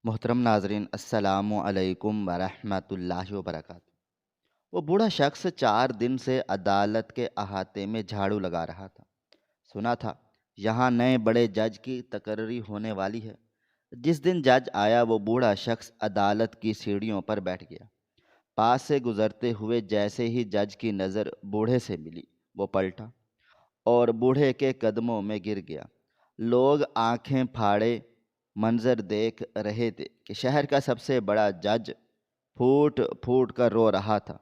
محترم ناظرین السلام علیکم ورحمۃ اللہ وبرکاتہ۔ وہ بوڑھا شخص 4 دن سے عدالت کے احاطے میں جھاڑو لگا رہا تھا۔ سنا تھا یہاں نئے بڑے جج کی تقرری ہونے والی ہے۔ جس دن جج آیا وہ بوڑھا شخص عدالت کی سیڑھیوں پر بیٹھ گیا۔ پاس سے گزرتے ہوئے جیسے ہی جج کی نظر بوڑھے سے ملی وہ پلٹا اور بوڑھے کے قدموں میں گر گیا۔ لوگ آنکھیں پھاڑے منظر دیکھ رہے تھے کہ شہر کا سب سے بڑا جج پھوٹ پھوٹ کر رو رہا تھا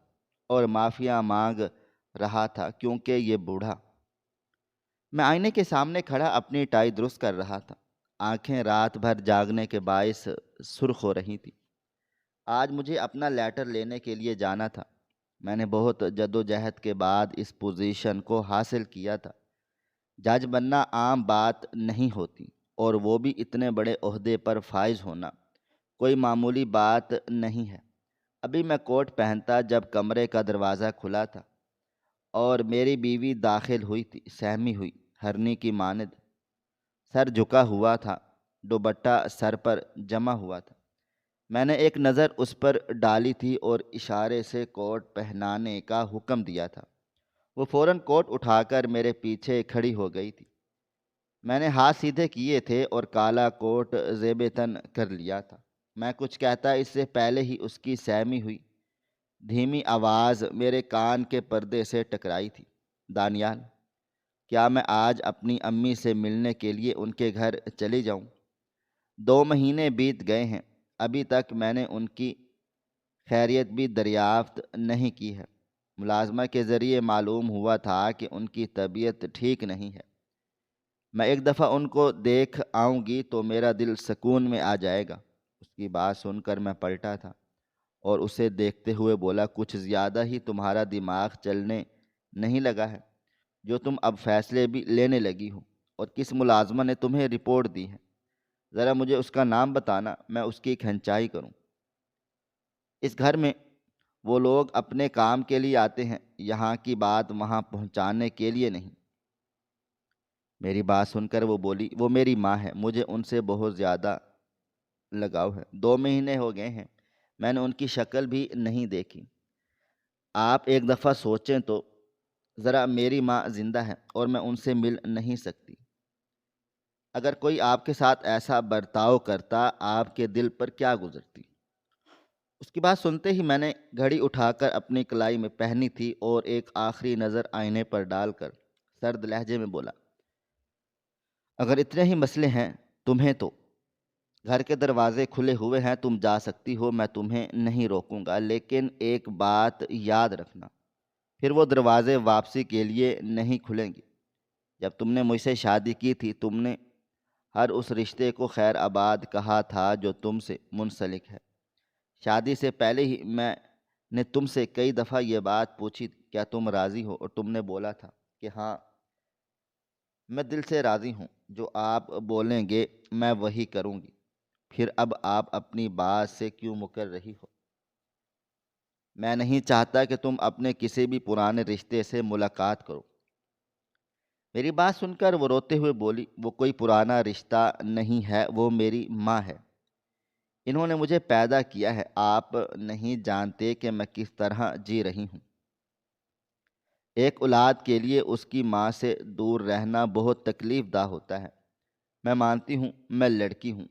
اور معافیا مانگ رہا تھا کیونکہ یہ بوڑھا۔ میں آئینے کے سامنے کھڑا اپنی ٹائی درست کر رہا تھا۔ آنکھیں رات بھر جاگنے کے باعث سرخ ہو رہی تھیں۔ آج مجھے اپنا لیٹر لینے کے لیے جانا تھا۔ میں نے بہت جدوجہد کے بعد اس پوزیشن کو حاصل کیا تھا۔ جج بننا عام بات نہیں ہوتی، اور وہ بھی اتنے بڑے عہدے پر فائز ہونا کوئی معمولی بات نہیں ہے۔ ابھی میں کوٹ پہنتا جب کمرے کا دروازہ کھلا تھا اور میری بیوی داخل ہوئی تھی، سہمی ہوئی ہرنی کی مانند۔ سر جھکا ہوا تھا، دوپٹہ سر پر جما ہوا تھا۔ میں نے ایک نظر اس پر ڈالی تھی اور اشارے سے کوٹ پہنانے کا حکم دیا تھا۔ وہ فوراً کوٹ اٹھا کر میرے پیچھے کھڑی ہو گئی تھی۔ میں نے ہاتھ سیدھے کیے تھے اور کالا کوٹ زیب تن کر لیا تھا۔ میں کچھ کہتا اس سے پہلے ہی اس کی سہمی ہوئی دھیمی آواز میرے کان کے پردے سے ٹکرائی تھی۔ دانیال، کیا میں آج اپنی امی سے ملنے کے لیے ان کے گھر چلی جاؤں؟ 2 مہینے بیت گئے ہیں، ابھی تک میں نے ان کی خیریت بھی دریافت نہیں کی ہے۔ ملازمہ کے ذریعے معلوم ہوا تھا کہ ان کی طبیعت ٹھیک نہیں ہے۔ میں ایک دفعہ ان کو دیکھ آؤں گی تو میرا دل سکون میں آ جائے گا۔ اس کی بات سن کر میں پلٹا تھا اور اسے دیکھتے ہوئے بولا، کچھ زیادہ ہی تمہارا دماغ چلنے نہیں لگا ہے جو تم اب فیصلے بھی لینے لگی ہو؟ اور کس ملازمہ نے تمہیں رپورٹ دی ہے؟ ذرا مجھے اس کا نام بتانا، میں اس کی کھنچائی کروں۔ اس گھر میں وہ لوگ اپنے کام کے لیے آتے ہیں، یہاں کی بات وہاں پہنچانے کے لیے نہیں۔ میری بات سن کر وہ بولی، وہ میری ماں ہے، مجھے ان سے بہت زیادہ لگاؤ ہے۔ 2 مہینے ہو گئے ہیں، میں نے ان کی شکل بھی نہیں دیکھی۔ آپ ایک دفعہ سوچیں تو ذرا، میری ماں زندہ ہے اور میں ان سے مل نہیں سکتی۔ اگر کوئی آپ کے ساتھ ایسا برتاؤ کرتا، آپ کے دل پر کیا گزرتی؟ اس کی بات سنتے ہی میں نے گھڑی اٹھا کر اپنی کلائی میں پہنی تھی اور ایک آخری نظر آئینے پر ڈال کر سرد لہجے میں بولا، اگر اتنے ہی مسئلے ہیں تمہیں تو گھر کے دروازے کھلے ہوئے ہیں، تم جا سکتی ہو، میں تمہیں نہیں روکوں گا، لیکن ایک بات یاد رکھنا، پھر وہ دروازے واپسی کے لیے نہیں کھلیں گے۔ جب تم نے مجھ سے شادی کی تھی، تم نے ہر اس رشتے کو خیر آباد کہا تھا جو تم سے منسلک ہے۔ شادی سے پہلے ہی میں نے تم سے کئی دفعہ یہ بات پوچھی، کیا تم راضی ہو؟ اور تم نے بولا تھا کہ ہاں، میں دل سے راضی ہوں، جو آپ بولیں گے میں وہی کروں گی۔ پھر اب آپ اپنی بات سے کیوں مکر رہی ہو؟ میں نہیں چاہتا کہ تم اپنے کسی بھی پرانے رشتے سے ملاقات کرو۔ میری بات سن کر وہ روتے ہوئے بولی، وہ کوئی پرانا رشتہ نہیں ہے، وہ میری ماں ہے۔ انہوں نے مجھے پیدا کیا ہے، آپ نہیں جانتے کہ میں کس طرح جی رہی ہوں۔ ایک اولاد کے لیے اس کی ماں سے دور رہنا بہت تکلیف دہ ہوتا ہے۔ میں مانتی ہوں میں لڑکی ہوں،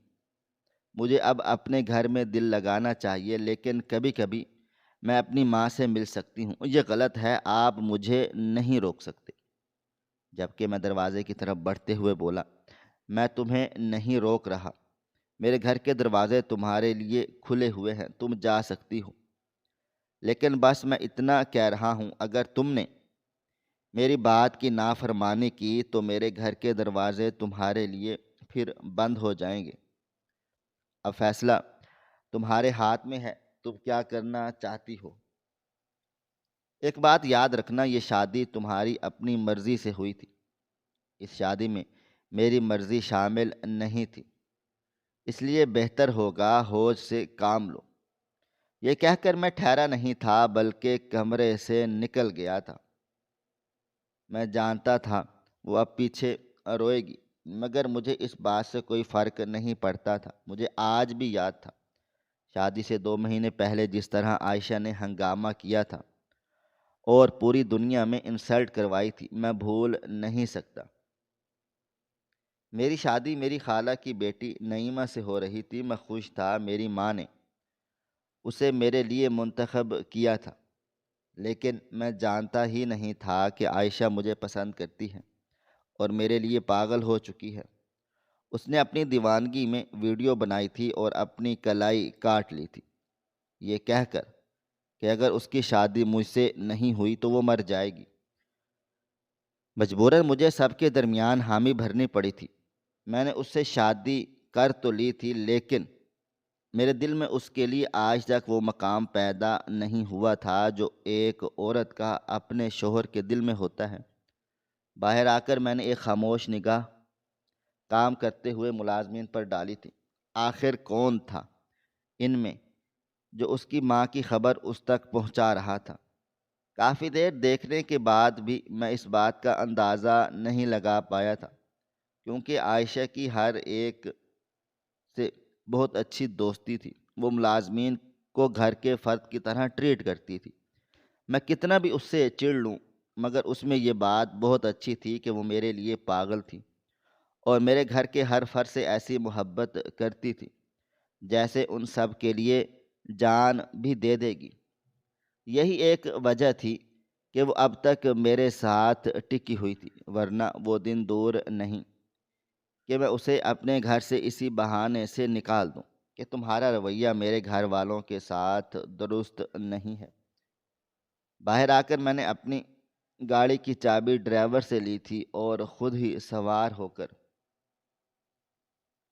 مجھے اب اپنے گھر میں دل لگانا چاہیے، لیکن کبھی کبھی میں اپنی ماں سے مل سکتی ہوں۔ یہ غلط ہے، آپ مجھے نہیں روک سکتے۔ جبکہ میں دروازے کی طرف بڑھتے ہوئے بولا، میں تمہیں نہیں روک رہا، میرے گھر کے دروازے تمہارے لیے کھلے ہوئے ہیں، تم جا سکتی ہو، لیکن بس میں اتنا کہہ رہا ہوں، اگر تم نے میری بات کی نافرمانی کی تو میرے گھر کے دروازے تمہارے لیے پھر بند ہو جائیں گے۔ اب فیصلہ تمہارے ہاتھ میں ہے، تم کیا کرنا چاہتی ہو۔ ایک بات یاد رکھنا، یہ شادی تمہاری اپنی مرضی سے ہوئی تھی، اس شادی میں میری مرضی شامل نہیں تھی، اس لیے بہتر ہوگا ہوش سے کام لو۔ یہ کہہ کر میں ٹھہرا نہیں تھا بلکہ کمرے سے نکل گیا تھا۔ میں جانتا تھا وہ اب پیچھے روئے گی، مگر مجھے اس بات سے کوئی فرق نہیں پڑتا تھا۔ مجھے آج بھی یاد تھا شادی سے 2 مہینے پہلے جس طرح عائشہ نے ہنگامہ کیا تھا اور پوری دنیا میں انسلٹ کروائی تھی، میں بھول نہیں سکتا۔ میری شادی میری خالہ کی بیٹی نعیمہ سے ہو رہی تھی۔ میں خوش تھا، میری ماں نے اسے میرے لیے منتخب کیا تھا، لیکن میں جانتا ہی نہیں تھا کہ عائشہ مجھے پسند کرتی ہے اور میرے لیے پاگل ہو چکی ہے۔ اس نے اپنی دیوانگی میں ویڈیو بنائی تھی اور اپنی کلائی کاٹ لی تھی، یہ کہہ کر کہ اگر اس کی شادی مجھ سے نہیں ہوئی تو وہ مر جائے گی۔ مجبوراً مجھے سب کے درمیان حامی بھرنی پڑی تھی۔ میں نے اس سے شادی کر تو لی تھی، لیکن میرے دل میں اس کے لیے آج تک وہ مقام پیدا نہیں ہوا تھا جو ایک عورت کا اپنے شوہر کے دل میں ہوتا ہے۔ باہر آ کر میں نے ایک خاموش نگاہ کام کرتے ہوئے ملازمین پر ڈالی تھی۔ آخر کون تھا ان میں جو اس کی ماں کی خبر اس تک پہنچا رہا تھا؟ کافی دیر دیکھنے کے بعد بھی میں اس بات کا اندازہ نہیں لگا پایا تھا، کیونکہ عائشہ کی ہر ایک سے بہت اچھی دوستی تھی۔ وہ ملازمین کو گھر کے فرد کی طرح ٹریٹ کرتی تھی۔ میں کتنا بھی اس سے چڑ لوں، مگر اس میں یہ بات بہت اچھی تھی کہ وہ میرے لیے پاگل تھی اور میرے گھر کے ہر فرد سے ایسی محبت کرتی تھی جیسے ان سب کے لیے جان بھی دے دے گی۔ یہی ایک وجہ تھی کہ وہ اب تک میرے ساتھ ٹکی ہوئی تھی، ورنہ وہ دن دور نہیں کہ میں اسے اپنے گھر سے اسی بہانے سے نکال دوں کہ تمہارا رویہ میرے گھر والوں کے ساتھ درست نہیں ہے۔ باہر آ کر میں نے اپنی گاڑی کی چابی ڈرائیور سے لی تھی اور خود ہی سوار ہو کر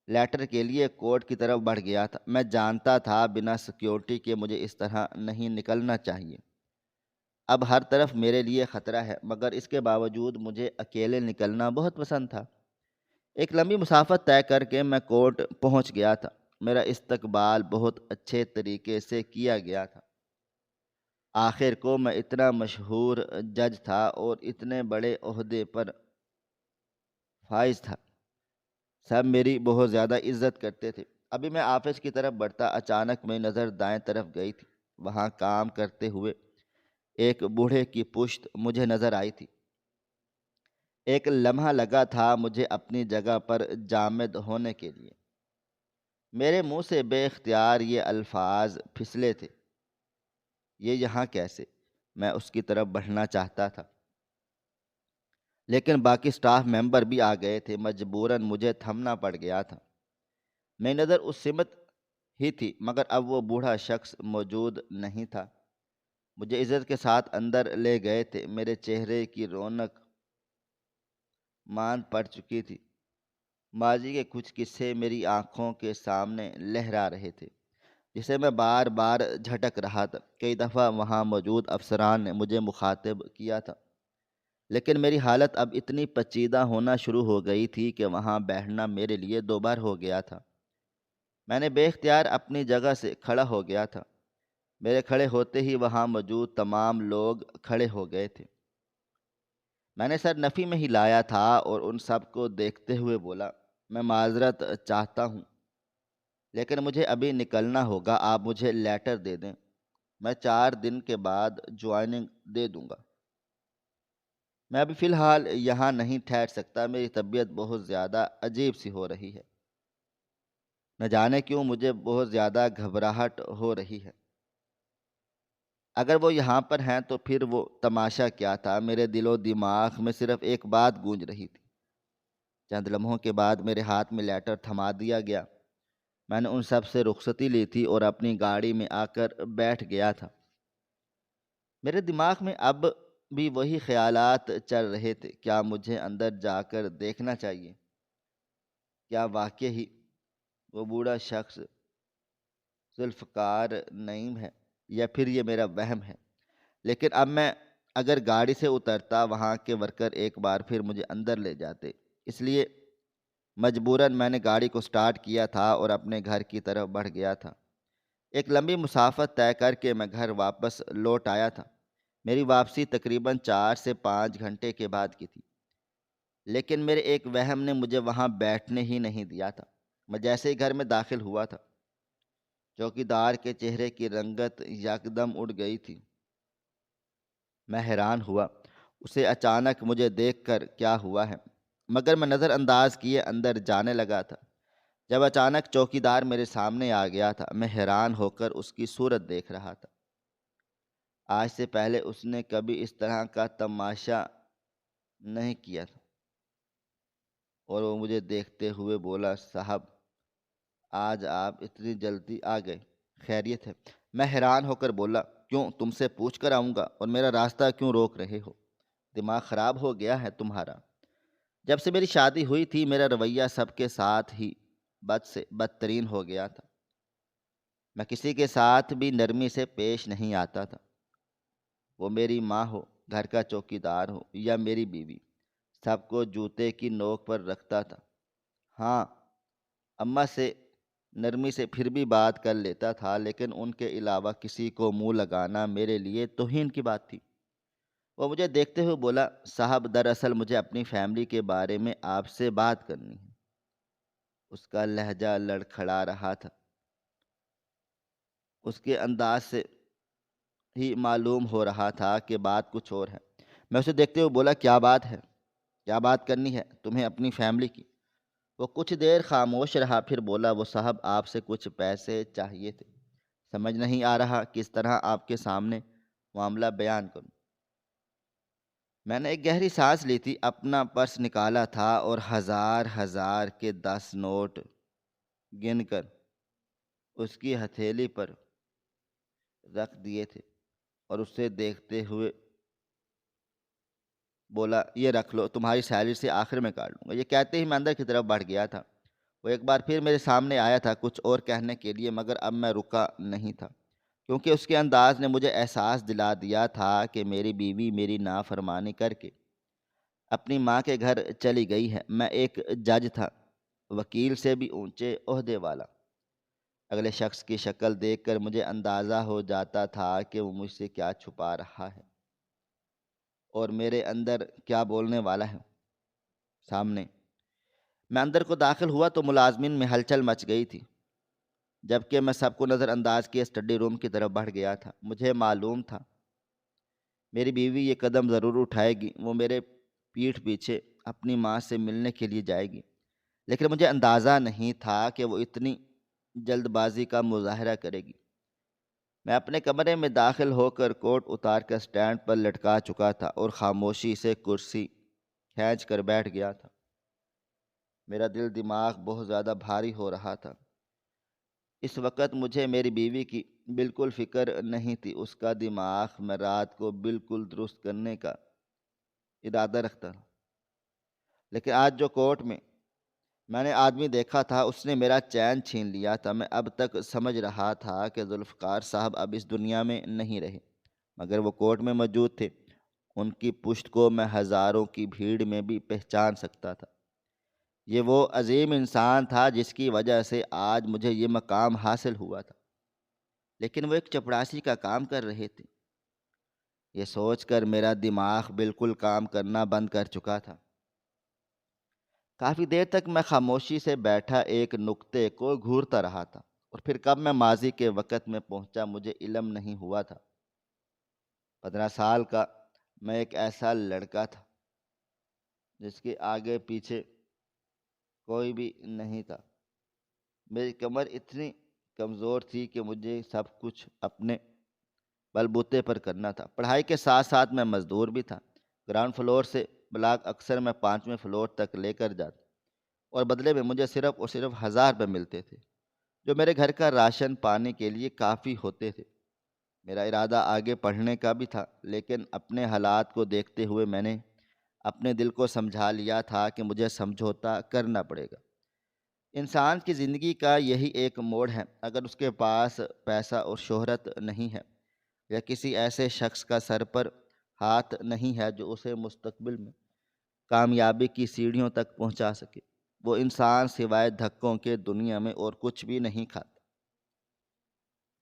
لیٹر کے لیے کورٹ کی طرف بڑھ گیا تھا۔ میں جانتا تھا بنا سیکیورٹی کے مجھے اس طرح نہیں نکلنا چاہیے۔ اب ہر طرف میرے لیے خطرہ ہے، مگر اس کے باوجود مجھے اکیلے نکلنا بہت پسند تھا۔ ایک لمبی مسافت طے کر کے میں کورٹ پہنچ گیا تھا۔ میرا استقبال بہت اچھے طریقے سے کیا گیا تھا۔ آخر کو میں اتنا مشہور جج تھا اور اتنے بڑے عہدے پر فائز تھا، سب میری بہت زیادہ عزت کرتے تھے۔ ابھی میں آفس کی طرف بڑھتا، اچانک میری نظر دائیں طرف گئی تھی۔ وہاں کام کرتے ہوئے ایک بوڑھے کی پشت مجھے نظر آئی تھی۔ ایک لمحہ لگا تھا مجھے اپنی جگہ پر جامد ہونے کے لیے۔ میرے منہ سے بے اختیار یہ الفاظ پھسلے تھے، یہ یہاں کیسے؟ میں اس کی طرف بڑھنا چاہتا تھا، لیکن باقی سٹاف ممبر بھی آ گئے تھے۔ مجبوراً مجھے تھمنا پڑ گیا تھا۔ میری نظر اس سمت ہی تھی، مگر اب وہ بوڑھا شخص موجود نہیں تھا۔ مجھے عزت کے ساتھ اندر لے گئے تھے۔ میرے چہرے کی رونق مان پڑ چکی تھی۔ ماضی کے کچھ قصے میری آنکھوں کے سامنے لہرا رہے تھے، جسے میں بار بار جھٹک رہا تھا۔ کئی دفعہ وہاں موجود افسران نے مجھے مخاطب کیا تھا، لیکن میری حالت اب اتنی پیچیدہ ہونا شروع ہو گئی تھی کہ وہاں بیٹھنا میرے لیے دوبار ہو گیا تھا۔ میں نے بے اختیار اپنی جگہ سے کھڑا ہو گیا تھا۔ میرے کھڑے ہوتے ہی وہاں موجود تمام لوگ کھڑے ہو گئے تھے۔ میں نے سر نفی میں ہلایا تھا اور ان سب کو دیکھتے ہوئے بولا، میں معذرت چاہتا ہوں، لیکن مجھے ابھی نکلنا ہوگا۔ آپ مجھے لیٹر دے دیں، میں 4 دن کے بعد جوائننگ دے دوں گا۔ میں ابھی فی الحال یہاں نہیں ٹھہر سکتا، میری طبیعت بہت زیادہ عجیب سی ہو رہی ہے۔ نہ جانے کیوں مجھے بہت زیادہ گھبراہٹ ہو رہی ہے۔ اگر وہ یہاں پر ہیں تو پھر وہ تماشا کیا تھا؟ میرے دل و دماغ میں صرف ایک بات گونج رہی تھی۔ چند لمحوں کے بعد میرے ہاتھ میں لیٹر تھما دیا گیا۔ میں نے ان سب سے رخصتی لی تھی اور اپنی گاڑی میں آ کر بیٹھ گیا تھا۔ میرے دماغ میں اب بھی وہی خیالات چل رہے تھے۔ کیا مجھے اندر جا کر دیکھنا چاہیے؟ کیا واقعی وہ بوڑھا شخص ذوالفقار نعیم ہے، یا پھر یہ میرا وہم ہے؟ لیکن اب میں اگر گاڑی سے اترتا، وہاں کے ورکر ایک بار پھر مجھے اندر لے جاتے، اس لیے مجبوراً میں نے گاڑی کو سٹارٹ کیا تھا اور اپنے گھر کی طرف بڑھ گیا تھا۔ ایک لمبی مسافت طے کر کے میں گھر واپس لوٹ آیا تھا۔ میری واپسی تقریباً 4 سے 5 گھنٹے کے بعد کی تھی۔ لیکن میرے ایک وہم نے مجھے وہاں بیٹھنے ہی نہیں دیا تھا۔ میں جیسے ہی گھر میں داخل ہوا تھا، چوکیدار کے چہرے کی رنگت یکدم اڑ گئی تھی۔ میں حیران ہوا، اسے اچانک مجھے دیکھ کر کیا ہوا ہے، مگر میں نظر انداز کیے اندر جانے لگا تھا جب اچانک چوکیدار میرے سامنے آ گیا تھا۔ میں حیران ہو کر اس کی صورت دیکھ رہا تھا۔ آج سے پہلے اس نے کبھی اس طرح کا تماشا نہیں کیا تھا، اور وہ مجھے دیکھتے ہوئے بولا، صاحب آج آپ اتنی جلدی آ گئے، خیریت ہے؟ میں حیران ہو کر بولا، کیوں، تم سے پوچھ کر آؤں گا، اور میرا راستہ کیوں روک رہے ہو؟ دماغ خراب ہو گیا ہے تمہارا؟ جب سے میری شادی ہوئی تھی میرا رویہ سب کے ساتھ ہی بد سے بدترین ہو گیا تھا۔ میں کسی کے ساتھ بھی نرمی سے پیش نہیں آتا تھا، وہ میری ماں ہو، گھر کا چوکیدار ہو، یا میری بیوی، سب کو جوتے کی نوک پر رکھتا تھا۔ ہاں، اماں سے نرمی سے پھر بھی بات کر لیتا تھا، لیکن ان کے علاوہ کسی کو منہ لگانا میرے لیے توہین کی بات تھی۔ وہ مجھے دیکھتے ہوئے بولا، صاحب دراصل مجھے اپنی فیملی کے بارے میں آپ سے بات کرنی ہے۔ اس کا لہجہ لڑکھڑا رہا تھا، اس کے انداز سے ہی معلوم ہو رہا تھا کہ بات کچھ اور ہے۔ میں اسے دیکھتے ہوئے بولا، کیا بات ہے؟ کیا بات کرنی ہے تمہیں اپنی فیملی کی؟ وہ کچھ دیر خاموش رہا، پھر بولا، وہ صاحب آپ سے کچھ پیسے چاہیے تھے، سمجھ نہیں آ رہا کس طرح آپ کے سامنے معاملہ بیان کروں۔ میں نے ایک گہری سانس لی تھی، اپنا پرس نکالا تھا اور ہزار ہزار کے 10 نوٹ گن کر اس کی ہتھیلی پر رکھ دیے تھے، اور اسے دیکھتے ہوئے بولا، یہ رکھ لو، تمہاری سیلری سے آخر میں کاٹ لوں گا۔ یہ کہتے ہی میں اندر کی طرف بڑھ گیا تھا۔ وہ ایک بار پھر میرے سامنے آیا تھا کچھ اور کہنے کے لیے، مگر اب میں رکا نہیں تھا، کیونکہ اس کے انداز نے مجھے احساس دلا دیا تھا کہ میری بیوی میری نافرمانی کر کے اپنی ماں کے گھر چلی گئی ہے۔ میں ایک جج تھا، وکیل سے بھی اونچے عہدے والا۔ اگلے شخص کی شکل دیکھ کر مجھے اندازہ ہو جاتا تھا کہ وہ مجھ سے کیا چھپا رہا ہے، اور میرے اندر کیا بولنے والا ہے سامنے۔ میں اندر کو داخل ہوا تو ملازمین میں ہلچل مچ گئی تھی، جبکہ میں سب کو نظر انداز کیے اسٹڈی روم کی طرف بڑھ گیا تھا۔ مجھے معلوم تھا میری بیوی یہ قدم ضرور اٹھائے گی، وہ میرے پیٹھ پیچھے اپنی ماں سے ملنے کے لیے جائے گی، لیکن مجھے اندازہ نہیں تھا کہ وہ اتنی جلد بازی کا مظاہرہ کرے گی۔ میں اپنے کمرے میں داخل ہو کر کوٹ اتار کر سٹینڈ پر لٹکا چکا تھا اور خاموشی سے کرسی کھینچ کر بیٹھ گیا تھا۔ میرا دل دماغ بہت زیادہ بھاری ہو رہا تھا۔ اس وقت مجھے میری بیوی کی بالکل فکر نہیں تھی۔ اس کا دماغ میں رات کو بالکل درست کرنے کا ارادہ رکھتا تھا، لیکن آج جو کوٹ میں نے آدمی دیکھا تھا اس نے میرا چین چھین لیا تھا۔ میں اب تک سمجھ رہا تھا کہ ذوالفقار صاحب اب اس دنیا میں نہیں رہے، مگر وہ کوٹ میں موجود تھے۔ ان کی پشت کو میں ہزاروں کی بھیڑ میں بھی پہچان سکتا تھا۔ یہ وہ عظیم انسان تھا جس کی وجہ سے آج مجھے یہ مقام حاصل ہوا تھا، لیکن وہ ایک چپڑاسی کا کام کر رہے تھے۔ یہ سوچ کر میرا دماغ بالکل کام کرنا بند کر چکا تھا۔ کافی دیر تک میں خاموشی سے بیٹھا ایک نقطے کو گھورتا رہا تھا، اور پھر کب میں ماضی کے وقت میں پہنچا مجھے علم نہیں ہوا تھا۔ 15 سال کا میں ایک ایسا لڑکا تھا جس کے آگے پیچھے کوئی بھی نہیں تھا۔ میری کمر اتنی کمزور تھی کہ مجھے سب کچھ اپنے بل بوتے پر کرنا تھا۔ پڑھائی کے ساتھ ساتھ میں مزدور بھی تھا۔ گراؤنڈ فلور سے بلاک اکثر میں 5ویں فلور تک لے کر جاتا، اور بدلے میں مجھے صرف اور صرف 1000 روپے ملتے تھے، جو میرے گھر کا راشن پانے کے لیے کافی ہوتے تھے۔ میرا ارادہ آگے پڑھنے کا بھی تھا، لیکن اپنے حالات کو دیکھتے ہوئے میں نے اپنے دل کو سمجھا لیا تھا کہ مجھے سمجھوتا کرنا پڑے گا۔ انسان کی زندگی کا یہی ایک موڑ ہے، اگر اس کے پاس پیسہ اور شہرت نہیں ہے، یا کسی ایسے شخص کا سر پر ہاتھ نہیں ہے جو اسے مستقبل میں کامیابی کی سیڑھیوں تک پہنچا سکے، وہ انسان سوائے دھکوں کے دنیا میں اور کچھ بھی نہیں کھاتا۔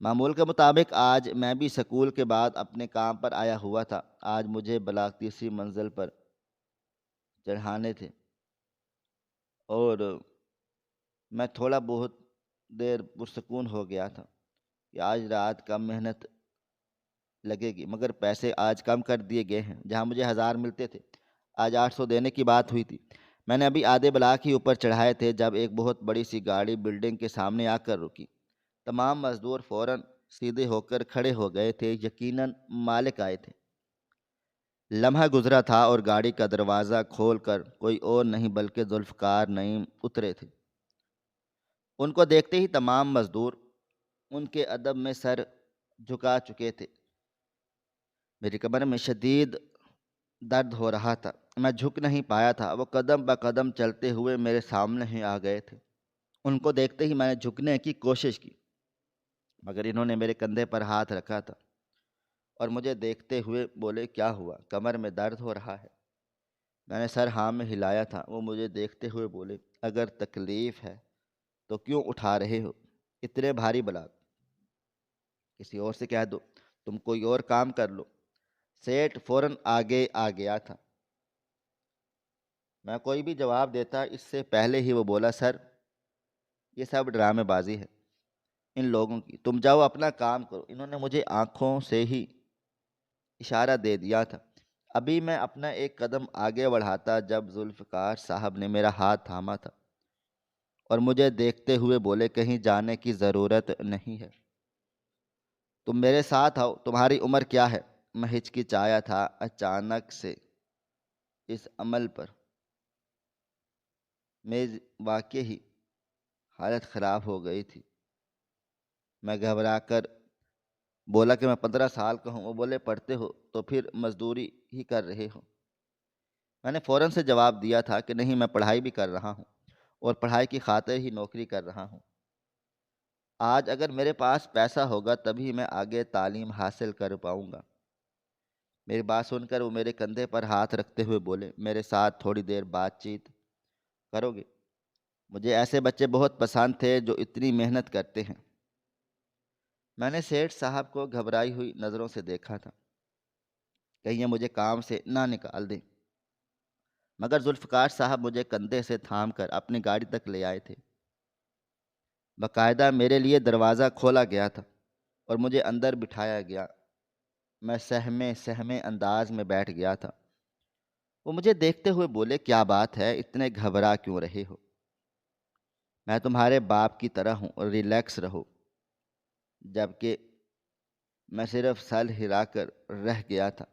معمول کے مطابق آج میں بھی سکول کے بعد اپنے کام پر آیا ہوا تھا۔ آج مجھے بلاک تیسری منزل پر چڑھانے تھے، اور میں تھوڑا بہت دیر پرسکون ہو گیا تھا کہ آج رات کم محنت لگے گی، مگر پیسے آج کم کر دیے گئے ہیں۔ جہاں مجھے 1000 ملتے تھے، آج 800 دینے کی بات ہوئی تھی۔ میں نے ابھی آدھے بلاک ہی اوپر چڑھائے تھے جب ایک بہت بڑی سی گاڑی بلڈنگ کے سامنے آ کر رکی۔ تمام مزدور فوراً سیدھے ہو کر کھڑے ہو گئے تھے، یقیناً مالک آئے تھے۔ لمحہ گزرا تھا اور گاڑی کا دروازہ کھول کر کوئی اور نہیں بلکہ ذوالفقار نعیم اترے تھے۔ ان کو دیکھتے ہی تمام مزدور ان کے ادب میں سر جھکا چکے تھے۔ میری کمر میں شدید درد ہو رہا تھا، میں جھک نہیں پایا تھا۔ وہ قدم بہ قدم چلتے ہوئے میرے سامنے ہی آ گئے تھے۔ ان کو دیکھتے ہی میں نے جھکنے کی کوشش کی، مگر انہوں نے میرے کندھے پر ہاتھ رکھا تھا اور مجھے دیکھتے ہوئے بولے، کیا ہوا؟ کمر میں درد ہو رہا ہے؟ میں نے سر ہاں میں ہلایا تھا۔ وہ مجھے دیکھتے ہوئے بولے، اگر تکلیف ہے تو کیوں اٹھا رہے ہو اتنے بھاری بلاک؟ کسی اور سے کہہ دو، تم کوئی اور کام کر لو۔ سیٹھ فوراً آگے آ گیا تھا۔ میں کوئی بھی جواب دیتا اس سے پہلے ہی وہ بولا، سر یہ سب ڈرامے بازی ہے ان لوگوں کی، تم جاؤ اپنا کام کرو۔ انہوں نے مجھے آنکھوں سے ہی اشارہ دے دیا تھا۔ ابھی میں اپنا ایک قدم آگے بڑھاتا جب ذوالفقار صاحب نے میرا ہاتھ تھاما تھا اور مجھے دیکھتے ہوئے بولے، کہیں جانے کی ضرورت نہیں ہے، تم میرے ساتھ آؤ۔ تمہاری عمر کیا ہے؟ میں ہچکچایا تھا۔ اچانک سے اس عمل پر میری واقعی حالت خراب ہو گئی تھی۔ میں گھبرا کر بولا کہ میں 15 سال کا ہوں۔ وہ بولے، پڑھتے ہو تو پھر مزدوری ہی کر رہے ہو؟ میں نے فوراً سے جواب دیا تھا کہ نہیں، میں پڑھائی بھی کر رہا ہوں اور پڑھائی کی خاطر ہی نوکری کر رہا ہوں۔ آج اگر میرے پاس پیسہ ہوگا تبھی میں آگے تعلیم حاصل کر پاؤں گا۔ میری بات سن کر وہ میرے کندھے پر ہاتھ رکھتے ہوئے بولے، میرے ساتھ تھوڑی دیر بات چیت کرو گے؟ مجھے ایسے بچے بہت پسند تھے جو اتنی محنت کرتے ہیں۔ میں نے سیٹھ صاحب کو گھبرائی ہوئی نظروں سے دیکھا تھا، کہیں یہ مجھے کام سے نہ نکال دیں، مگر ذوالفقار صاحب مجھے کندھے سے تھام کر اپنی گاڑی تک لے آئے تھے۔ باقاعدہ میرے لیے دروازہ کھولا گیا تھا اور مجھے اندر بٹھایا گیا۔ میں سہمے انداز میں بیٹھ گیا تھا۔ وہ مجھے دیکھتے ہوئے بولے، کیا بات ہے، اتنے گھبرا کیوں رہے ہو؟ میں تمہارے باپ کی طرح ہوں اور ریلیکس رہو۔ جبکہ میں صرف سر ہلا کر رہ گیا تھا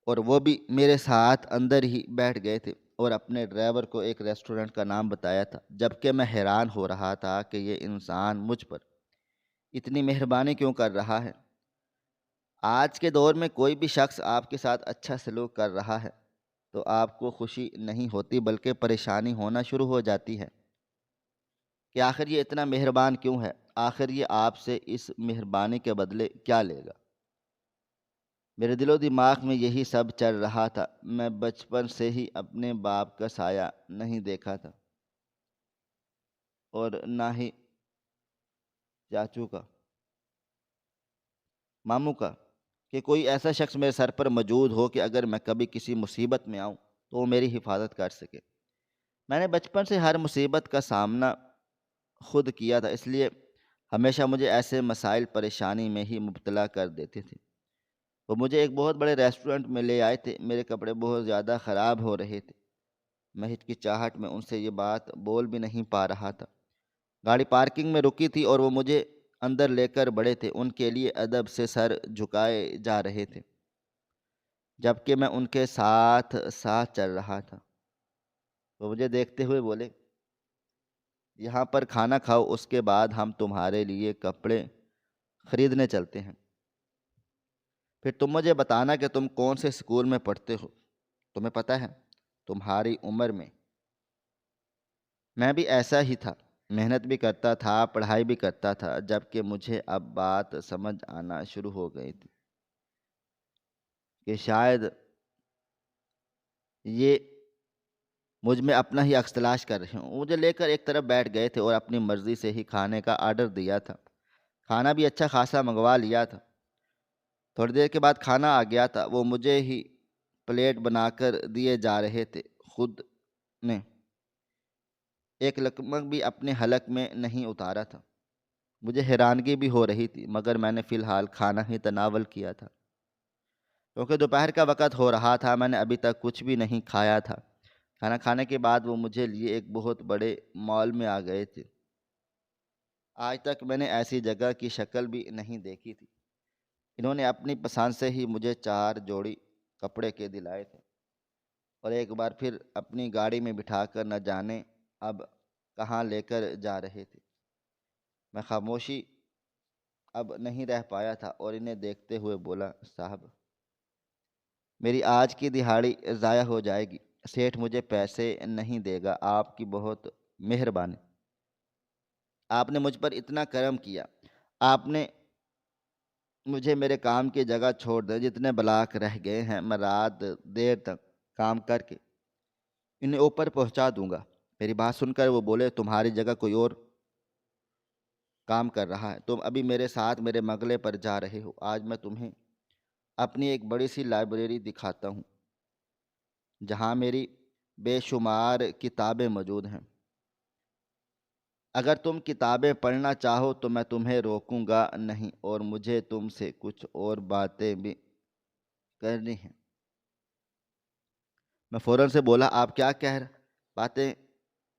اور وہ بھی میرے ساتھ اندر ہی بیٹھ گئے تھے اور اپنے ڈرائیور کو ایک ریسٹورنٹ کا نام بتایا تھا، جبکہ میں حیران ہو رہا تھا کہ یہ انسان مجھ پر اتنی مہربانی کیوں کر رہا ہے۔ آج کے دور میں کوئی بھی شخص آپ کے ساتھ اچھا سلوک کر رہا ہے تو آپ کو خوشی نہیں ہوتی بلکہ پریشانی ہونا شروع ہو جاتی ہے کہ آخر یہ اتنا مہربان کیوں ہے، آخر یہ آپ سے اس مہربانی کے بدلے کیا لے گا۔ میرے دل و دماغ میں یہی سب چل رہا تھا۔ میں بچپن سے ہی اپنے باپ کا سایہ نہیں دیکھا تھا اور نہ ہی چاچو کا، ماموں کا، کہ کوئی ایسا شخص میرے سر پر موجود ہو کہ اگر میں کبھی کسی مصیبت میں آؤں تو وہ میری حفاظت کر سکے۔ میں نے بچپن سے ہر مصیبت کا سامنا خود کیا تھا، اس لیے ہمیشہ مجھے ایسے مسائل پریشانی میں ہی مبتلا کر دیتے تھے۔ وہ مجھے ایک بہت بڑے ریسٹورنٹ میں لے آئے تھے۔ میرے کپڑے بہت زیادہ خراب ہو رہے تھے۔ میں ہچکچاہٹ میں ان سے یہ بات بول بھی نہیں پا رہا تھا۔ گاڑی پارکنگ میں رکی تھی اور وہ مجھے اندر لے کر بڑے تھے، ان کے لیے ادب سے سر جھکائے جا رہے تھے جبکہ میں ان کے ساتھ ساتھ چل رہا تھا۔ وہ مجھے دیکھتے ہوئے بولے، یہاں پر کھانا کھاؤ، اس کے بعد ہم تمہارے لیے کپڑے خریدنے چلتے ہیں۔ پھر تم مجھے بتانا کہ تم کون سے اسکول میں پڑھتے ہو۔ تمہیں پتہ ہے تمہاری عمر میں بھی ایسا ہی تھا، محنت بھی کرتا تھا، پڑھائی بھی کرتا تھا، جبکہ مجھے اب بات سمجھ آنا شروع ہو گئی تھی کہ شاید یہ مجھ میں اپنا ہی عکس تلاش کر رہے ہوں۔ مجھے لے کر ایک طرف بیٹھ گئے تھے اور اپنی مرضی سے ہی کھانے کا آرڈر دیا تھا۔ کھانا بھی اچھا خاصا منگوا لیا تھا۔ تھوڑی دیر کے بعد کھانا آ گیا تھا۔ وہ مجھے ہی پلیٹ بنا کر دیے جا رہے تھے۔ خود نے ایک لقمہ بھی اپنے حلق میں نہیں اتارا تھا۔ مجھے حیرانگی بھی ہو رہی تھی، مگر میں نے فی الحال کھانا ہی تناول کیا تھا کیونکہ دوپہر کا وقت ہو رہا تھا۔ میں نے ابھی تک کچھ بھی نہیں کھایا تھا۔ کھانا کھانے کے بعد وہ مجھے لیے ایک بہت بڑے مال میں آ گئے تھے۔ آج تک میں نے ایسی جگہ کی شکل بھی نہیں دیکھی تھی۔ انہوں نے اپنی پسند سے ہی مجھے 4 جوڑی کپڑے کے دلائے تھے اور ایک بار پھر اپنی گاڑی میں بٹھا کر نہ جانے اب کہاں لے کر جا رہے تھے۔ میں خاموشی اب نہیں رہ پایا تھا اور انہیں دیکھتے ہوئے بولا، صاحب میری آج کی دہاڑی ضائع ہو جائے گی۔ سیٹھ مجھے پیسے نہیں دے گا۔ آپ کی بہت مہربانی۔ آپ نے مجھ پر اتنا کرم کیا۔ آپ نے مجھے میرے کام کی جگہ چھوڑ دیں۔ جتنے بلاک رہ گئے ہیں میں رات دیر تک کام کر کے انہیں اوپر پہنچا دوں گا۔ میری بات سن کر وہ بولے، تمہاری جگہ کوئی اور کام کر رہا ہے۔ تم ابھی میرے ساتھ میرے بنگلے پر جا رہے ہو۔ آج میں تمہیں اپنی ایک بڑی سی لائبریری دکھاتا ہوں جہاں میری بے شمار کتابیں موجود ہیں۔ اگر تم کتابیں پڑھنا چاہو تو میں تمہیں روکوں گا نہیں، اور مجھے تم سے کچھ اور باتیں بھی کرنی ہیں۔ میں فوراً سے بولا، آپ کیا باتیں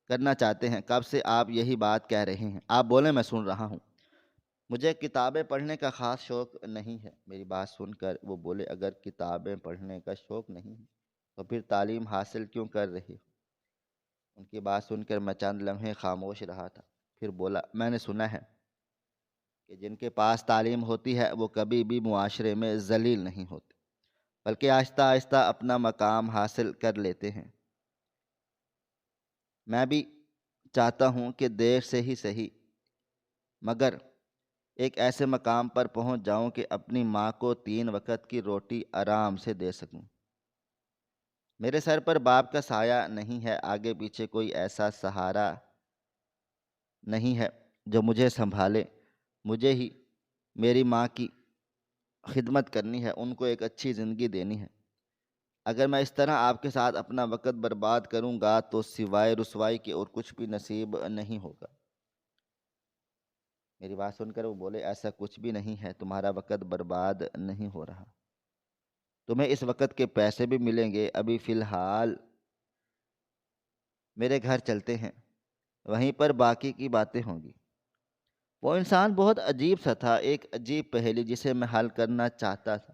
کرنا چاہتے ہیں؟ کب سے آپ یہی بات کہہ رہے ہیں؟ آپ بولیں، میں سن رہا ہوں۔ مجھے کتابیں پڑھنے کا خاص شوق نہیں ہے۔ میری بات سن کر وہ بولے، اگر کتابیں پڑھنے کا شوق نہیں ہے تو پھر تعلیم حاصل کیوں کر رہے ہو؟ ان کی بات سن کر میں چند لمحے خاموش رہا تھا، پھر بولا، میں نے سنا ہے کہ جن کے پاس تعلیم ہوتی ہے وہ کبھی بھی معاشرے میں ذلیل نہیں ہوتے، بلکہ آہستہ آہستہ اپنا مقام حاصل کر لیتے ہیں۔ میں بھی چاہتا ہوں کہ دیر سے ہی صحیح مگر ایک ایسے مقام پر پہنچ جاؤں کہ اپنی ماں کو 3 وقت کی روٹی آرام سے دے سکوں۔ میرے سر پر باپ کا سایہ نہیں ہے، آگے پیچھے کوئی ایسا سہارا نہیں ہے جو مجھے سنبھالے۔ مجھے ہی میری ماں کی خدمت کرنی ہے، ان کو ایک اچھی زندگی دینی ہے۔ اگر میں اس طرح آپ کے ساتھ اپنا وقت برباد کروں گا تو سوائے رسوائی کے اور کچھ بھی نصیب نہیں ہوگا۔ میری بات سن کر وہ بولے، ایسا کچھ بھی نہیں ہے، تمہارا وقت برباد نہیں ہو رہا، تمہیں اس وقت کے پیسے بھی ملیں گے۔ ابھی فی الحال میرے گھر چلتے ہیں، وہیں پر باقی کی باتیں ہوں گی۔ وہ انسان بہت عجیب سا تھا، ایک عجیب پہیلی جسے میں حل کرنا چاہتا تھا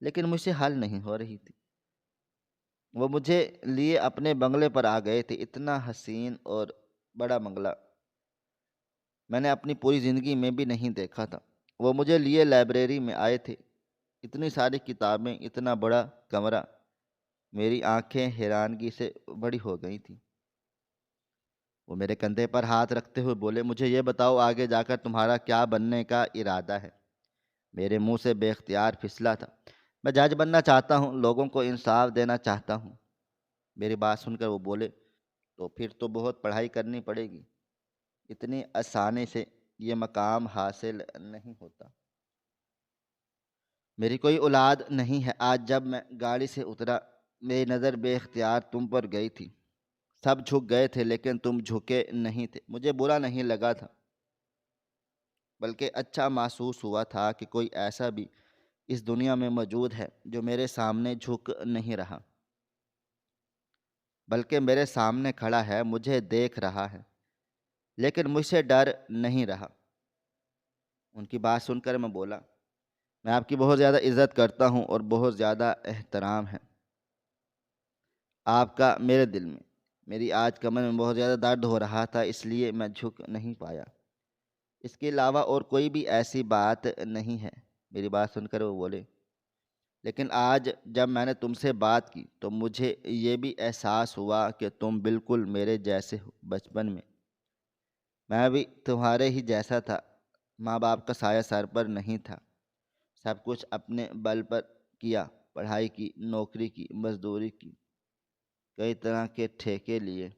لیکن مجھ سے حل نہیں ہو رہی تھی۔ وہ مجھے لیے اپنے بنگلے پر آ گئے تھے، اتنا حسین اور بڑا بنگلہ میں نے اپنی پوری زندگی میں بھی نہیں دیکھا تھا۔ وہ مجھے لیے لائبریری میں آئے تھے، اتنی ساری کتابیں، اتنا بڑا کمرہ، میری آنکھیں حیرانگی سے بڑی ہو گئی تھیں۔ وہ میرے کندھے پر ہاتھ رکھتے ہوئے بولے، مجھے یہ بتاؤ آگے جا کر تمہارا کیا بننے کا ارادہ ہے؟ میرے منہ سے بے اختیار پھسلا تھا، میں جج بننا چاہتا ہوں، لوگوں کو انصاف دینا چاہتا ہوں۔ میری بات سن کر وہ بولے، تو پھر تو بہت پڑھائی کرنی پڑے گی، اتنی آسانی سے یہ مقام حاصل نہیں ہوتا۔ میری کوئی اولاد نہیں ہے۔ آج جب میں گاڑی سے اترا میری نظر بے اختیار تم پر گئی تھی۔ سب جھک گئے تھے لیکن تم جھکے نہیں تھے۔ مجھے برا نہیں لگا تھا بلکہ اچھا محسوس ہوا تھا کہ کوئی ایسا بھی اس دنیا میں موجود ہے جو میرے سامنے جھک نہیں رہا بلکہ میرے سامنے کھڑا ہے، مجھے دیکھ رہا ہے لیکن مجھ سے ڈر نہیں رہا۔ ان کی بات سن کر میں بولا، میں آپ کی بہت زیادہ عزت کرتا ہوں اور بہت زیادہ احترام ہے آپ کا میرے دل میں۔ میری آج کمر میں بہت زیادہ درد ہو رہا تھا، اس لیے میں جھک نہیں پایا۔ اس کے علاوہ اور کوئی بھی ایسی بات نہیں ہے۔ میری بات سن کر وہ بولے، لیکن آج جب میں نے تم سے بات کی تو مجھے یہ بھی احساس ہوا کہ تم بالکل میرے جیسے ہو۔ بچپن میں بھی تمہارے ہی جیسا تھا، ماں باپ کا سایہ سر پر نہیں تھا، سب کچھ اپنے بل پر کیا، پڑھائی کی، نوکری کی، مزدوری کی، کئی طرح کے ٹھیکے لیے۔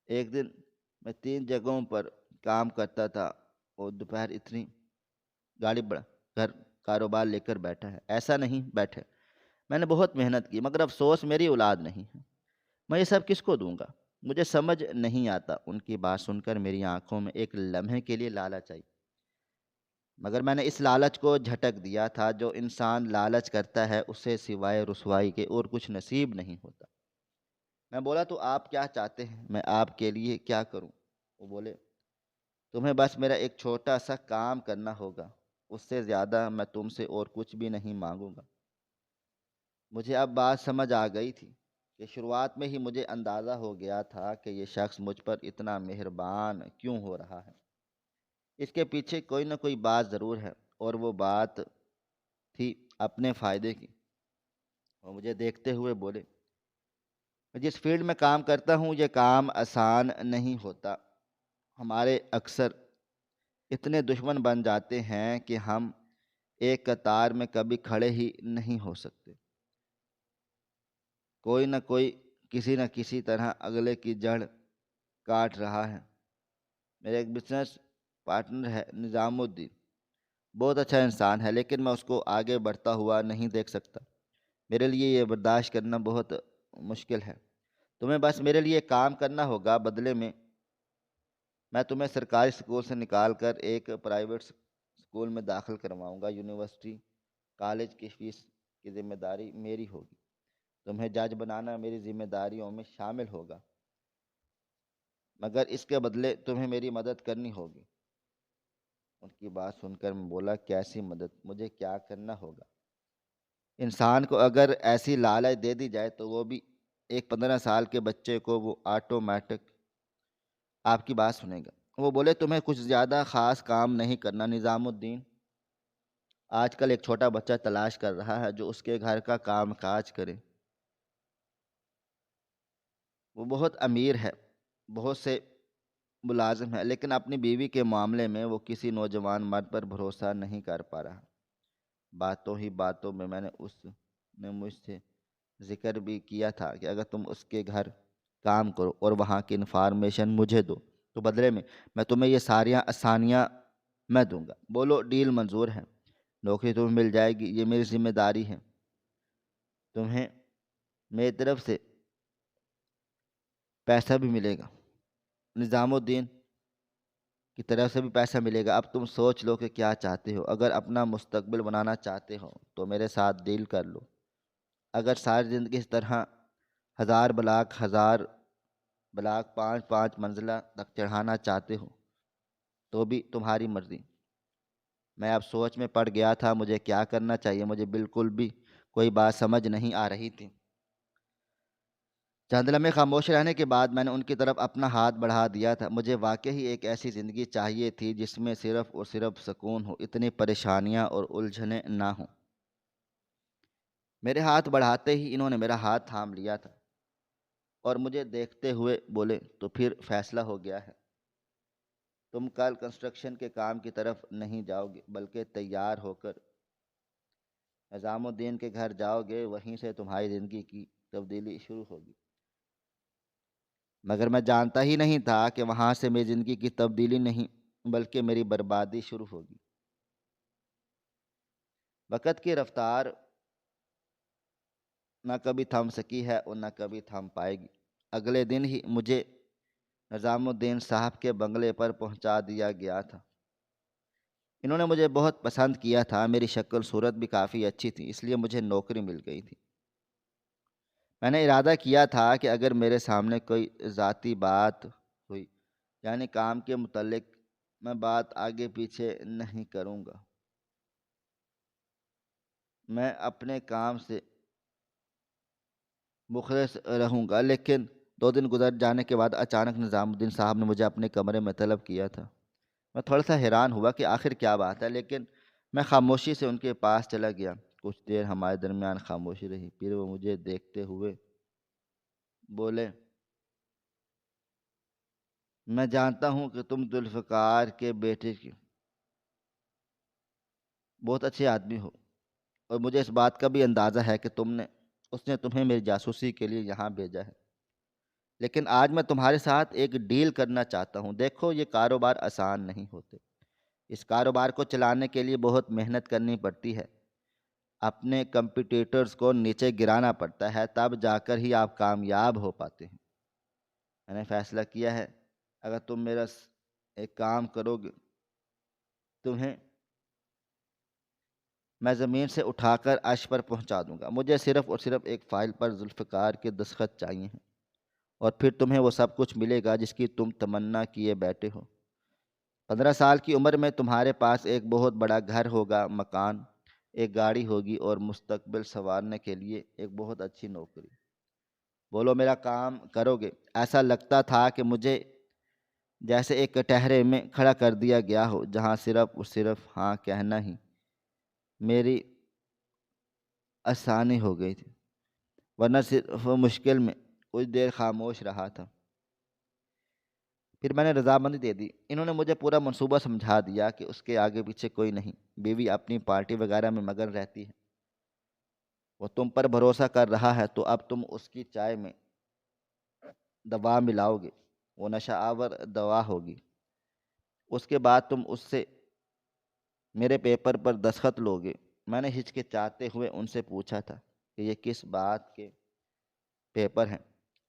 ایک دن میں 3 جگہوں پر کام کرتا تھا اور دوپہر اتنی گاڑی بڑا گھر کاروبار لے کر بیٹھا ہے، ایسا نہیں بیٹھے، میں نے بہت محنت کی مگر افسوس میری اولاد نہیں ہے۔ میں یہ سب کس کو دوں گا؟ مجھے سمجھ نہیں آتا۔ ان کی بات سن کر میری آنکھوں میں ایک لمحے کے لیے لالچ آئی، مگر میں نے اس لالچ کو جھٹک دیا تھا۔ جو انسان لالچ کرتا ہے اسے سوائے رسوائی کے اور کچھ نصیب نہیں ہوتا۔ میں بولا تو آپ کیا چاہتے ہیں؟ میں آپ کے لیے کیا کروں؟ وہ بولے تمہیں بس میرا ایک چھوٹا سا کام کرنا ہوگا، اس سے زیادہ میں تم سے اور کچھ بھی نہیں مانگوں گا۔ مجھے اب بات سمجھ آ گئی تھی کہ شروعات میں ہی مجھے اندازہ ہو گیا تھا کہ یہ شخص مجھ پر اتنا مہربان کیوں ہو رہا ہے۔ اس کے پیچھے کوئی نہ کوئی بات ضرور ہے، اور وہ بات تھی اپنے فائدے کی۔ وہ مجھے دیکھتے ہوئے بولے جس فیلڈ میں کام کرتا ہوں یہ کام آسان نہیں ہوتا۔ ہمارے اکثر اتنے دشمن بن جاتے ہیں کہ ہم ایک قطار میں کبھی کھڑے ہی نہیں ہو سکتے۔ کوئی نہ کوئی کسی نہ کسی طرح اگلے کی جڑ کاٹ رہا ہے۔ میرے ایک بزنس پارٹنر ہے نظام الدین، بہت اچھا انسان ہے، لیکن میں اس کو آگے بڑھتا ہوا نہیں دیکھ سکتا۔ میرے لیے یہ برداشت کرنا بہت مشکل ہے۔ تمہیں بس میرے لیے کام کرنا ہوگا، بدلے میں تمہیں سرکاری اسکول سے نکال کر ایک پرائیویٹ اسکول میں داخل کرواؤں گا۔ یونیورسٹی کالج کی فیس کی ذمہ داری میری ہوگی۔ تمہیں جج بنانا میری ذمہ داریوں میں شامل ہوگا، مگر اس کے بدلے تمہیں میری مدد کرنی ہوگی۔ ان کی بات سن کر میں بولا کیسی مدد؟ مجھے کیا کرنا ہوگا؟ انسان کو اگر ایسی لالچ دے دی جائے تو وہ بھی ایک 15 سال کے بچے کو وہ آٹومیٹک آپ کی بات سنے گا۔ وہ بولے تمہیں کچھ زیادہ خاص کام نہیں کرنا نظام الدین۔ آج کل ایک چھوٹا بچہ تلاش کر رہا ہے جو اس کے گھر کا کام کاج کرے۔ وہ بہت امیر ہے، بہت سے ملازم ہے، لیکن اپنی بیوی کے معاملے میں وہ کسی نوجوان مرد پر بھروسہ نہیں کر پا رہا۔ باتوں ہی باتوں میں اس نے مجھ سے ذکر بھی کیا تھا کہ اگر تم اس کے گھر کام کرو اور وہاں کی انفارمیشن مجھے دو تو بدلے میں تمہیں یہ ساریاں آسانیاں میں دوں گا۔ بولو ڈیل منظور ہے، نوکری تمہیں مل جائے گی، یہ میری ذمہ داری ہے۔ تمہیں میری طرف سے پیسہ بھی ملے گا، نظام الدین کی طرف سے بھی پیسہ ملے گا۔ اب تم سوچ لو کہ کیا چاہتے ہو۔ اگر اپنا مستقبل بنانا چاہتے ہو تو میرے ساتھ ڈیل کر لو۔ اگر ساری زندگی اس طرح ہزار بلاک 5 منزلہ تک چڑھانا چاہتے ہو تو بھی تمہاری مرضی۔ میں اب سوچ میں پڑ گیا تھا مجھے کیا کرنا چاہیے۔ مجھے بالکل بھی کوئی بات سمجھ نہیں آ رہی تھی۔ چند لمحے خاموش رہنے کے بعد میں نے ان کی طرف اپنا ہاتھ بڑھا دیا تھا۔ مجھے واقعی ایک ایسی زندگی چاہیے تھی جس میں صرف اور صرف سکون ہو، اتنی پریشانیاں اور الجھنیں نہ ہوں۔ میرے ہاتھ بڑھاتے ہی انہوں نے میرا ہاتھ تھام لیا تھا اور مجھے دیکھتے ہوئے بولے تو پھر فیصلہ ہو گیا ہے۔ تم کل کنسٹرکشن کے کام کی طرف نہیں جاؤ گے بلکہ تیار ہو کر نظام الدین کے گھر جاؤ گے، وہیں سے تمہاری زندگی کی تبدیلی شروع ہوگی۔ مگر میں جانتا ہی نہیں تھا کہ وہاں سے میری زندگی کی تبدیلی نہیں بلکہ میری بربادی شروع ہوگی۔ وقت کی رفتار نہ کبھی تھم سکی ہے اور نہ کبھی تھم پائے گی۔ اگلے دن ہی مجھے نظام الدین صاحب کے بنگلے پر پہنچا دیا گیا تھا۔ انہوں نے مجھے بہت پسند کیا تھا، میری شکل صورت بھی کافی اچھی تھی، اس لیے مجھے نوکری مل گئی تھی۔ میں نے ارادہ کیا تھا کہ اگر میرے سامنے کوئی ذاتی بات ہوئی یعنی کام کے متعلق، میں بات آگے پیچھے نہیں کروں گا۔ میں اپنے کام سے مخلص رہوں گا۔ لیکن 2 دن گزر جانے کے بعد اچانک نظام الدین صاحب نے مجھے اپنے کمرے میں طلب کیا تھا۔ میں تھوڑا سا حیران ہوا کہ آخر کیا بات ہے، لیکن میں خاموشی سے ان کے پاس چلا گیا۔ کچھ دیر ہمارے درمیان خاموشی رہی، پھر وہ مجھے دیکھتے ہوئے بولے میں جانتا ہوں کہ تم ذوالفقار کے بیٹے کی بہت اچھے آدمی ہو، اور مجھے اس بات کا بھی اندازہ ہے کہ اس نے تمہیں میری جاسوسی کے لیے یہاں بھیجا ہے۔ لیکن آج میں تمہارے ساتھ ایک ڈیل کرنا چاہتا ہوں۔ دیکھو یہ کاروبار آسان نہیں ہوتے، اس کاروبار کو چلانے کے لیے بہت محنت کرنی پڑتی ہے۔ اپنے کمپٹیٹرز کو نیچے گرانا پڑتا ہے، تب جا کر ہی آپ کامیاب ہو پاتے ہیں۔ میں نے فیصلہ کیا ہے، اگر تم میرا ایک کام کرو گے، تمہیں میں زمین سے اٹھا کر عرش پر پہنچا دوں گا۔ مجھے صرف اور صرف ایک فائل پر ذوالفقار کے دستخط چاہیے ہیں، اور پھر تمہیں وہ سب کچھ ملے گا جس کی تم تمنا کیے بیٹھے ہو۔ 15 سال کی عمر میں تمہارے پاس ایک بہت بڑا گھر ہوگا، مکان، ایک گاڑی ہوگی، اور مستقبل سنوارنے کے لیے ایک بہت اچھی نوکری۔ بولو میرا کام کرو گے؟ ایسا لگتا تھا کہ مجھے جیسے ایک کٹہرے میں کھڑا کر دیا گیا ہو، جہاں صرف اور صرف ہاں کہنا ہی میری آسانی ہو گئی تھی، ورنہ صرف مشکل میں کچھ دیر خاموش رہا تھا۔ پھر میں نے رضامندی دے دی۔ انہوں نے مجھے پورا منصوبہ سمجھا دیا کہ اس کے آگے پیچھے کوئی نہیں۔ بیوی اپنی پارٹی وغیرہ میں مگن رہتی ہے، وہ تم پر بھروسہ کر رہا ہے، تو اب تم اس کی چائے میں دوا ملاؤ گے، وہ نشہ آور دوا ہوگی۔ اس کے بعد تم اس سے میرے پیپر پر دستخط لو گے۔ میں نے ہچکچاتے ہوئے ان سے پوچھا تھا کہ یہ کس بات کے پیپر ہیں؟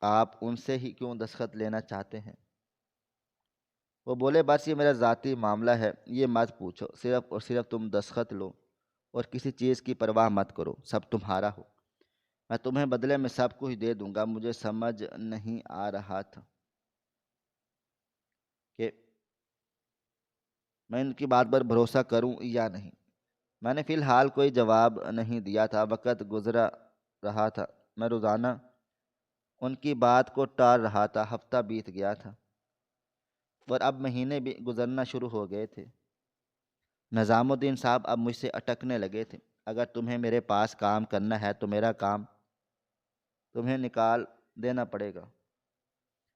آپ ان سے ہی کیوں دستخط لینا چاہتے ہیں؟ وہ بولے، بس یہ میرا ذاتی معاملہ ہے، یہ مت پوچھو، صرف اور صرف تم دستخط لو اور کسی چیز کی پرواہ مت کرو، سب تمہارا ہو۔ میں تمہیں بدلے میں سب کچھ دے دوں گا۔ مجھے سمجھ نہیں آ رہا تھا کہ میں ان کی بات پر بھروسہ کروں یا نہیں۔ میں نے فی الحال کوئی جواب نہیں دیا تھا۔ وقت گزرا رہا تھا، میں روزانہ ان کی بات کو ٹال رہا تھا۔ ہفتہ بیت گیا تھا، اور اب مہینے بھی گزرنا شروع ہو گئے تھے۔ نظام الدین صاحب اب مجھ سے اٹکنے لگے تھے۔ اگر تمہیں میرے پاس کام کرنا ہے تو میرا کام تمہیں نکال دینا پڑے گا۔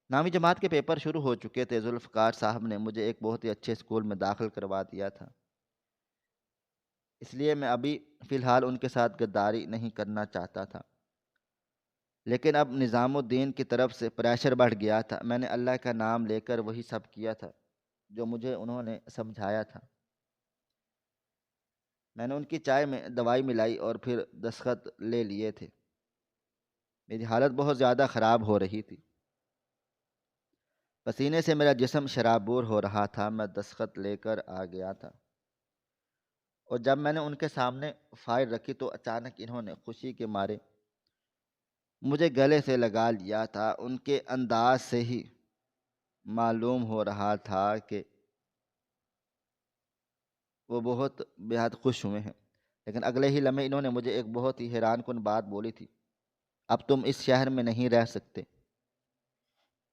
9ویں جماعت کے پیپر شروع ہو چکے تھے۔ ذوالفقار صاحب نے مجھے ایک بہت ہی اچھے اسکول میں داخل کروا دیا تھا، اس لیے میں ابھی فی الحال ان کے ساتھ غداری نہیں کرنا چاہتا تھا۔ لیکن اب نظام الدین کی طرف سے پریشر بڑھ گیا تھا۔ میں نے اللہ کا نام لے کر وہی سب کیا تھا جو مجھے انہوں نے سمجھایا تھا۔ میں نے ان کی چائے میں دوائی ملائی اور پھر دستخط لے لیے تھے۔ میری حالت بہت زیادہ خراب ہو رہی تھی، پسینے سے میرا جسم شرابور ہو رہا تھا۔ میں دستخط لے کر آ گیا تھا، اور جب میں نے ان کے سامنے فائل رکھی تو اچانک انہوں نے خوشی کے مارے مجھے گلے سے لگا لیا تھا۔ ان کے انداز سے ہی معلوم ہو رہا تھا کہ وہ بہت بے حد خوش ہوئے ہیں۔ لیکن اگلے ہی لمحے انہوں نے مجھے ایک بہت ہی حیران کن بات بولی تھی، اب تم اس شہر میں نہیں رہ سکتے،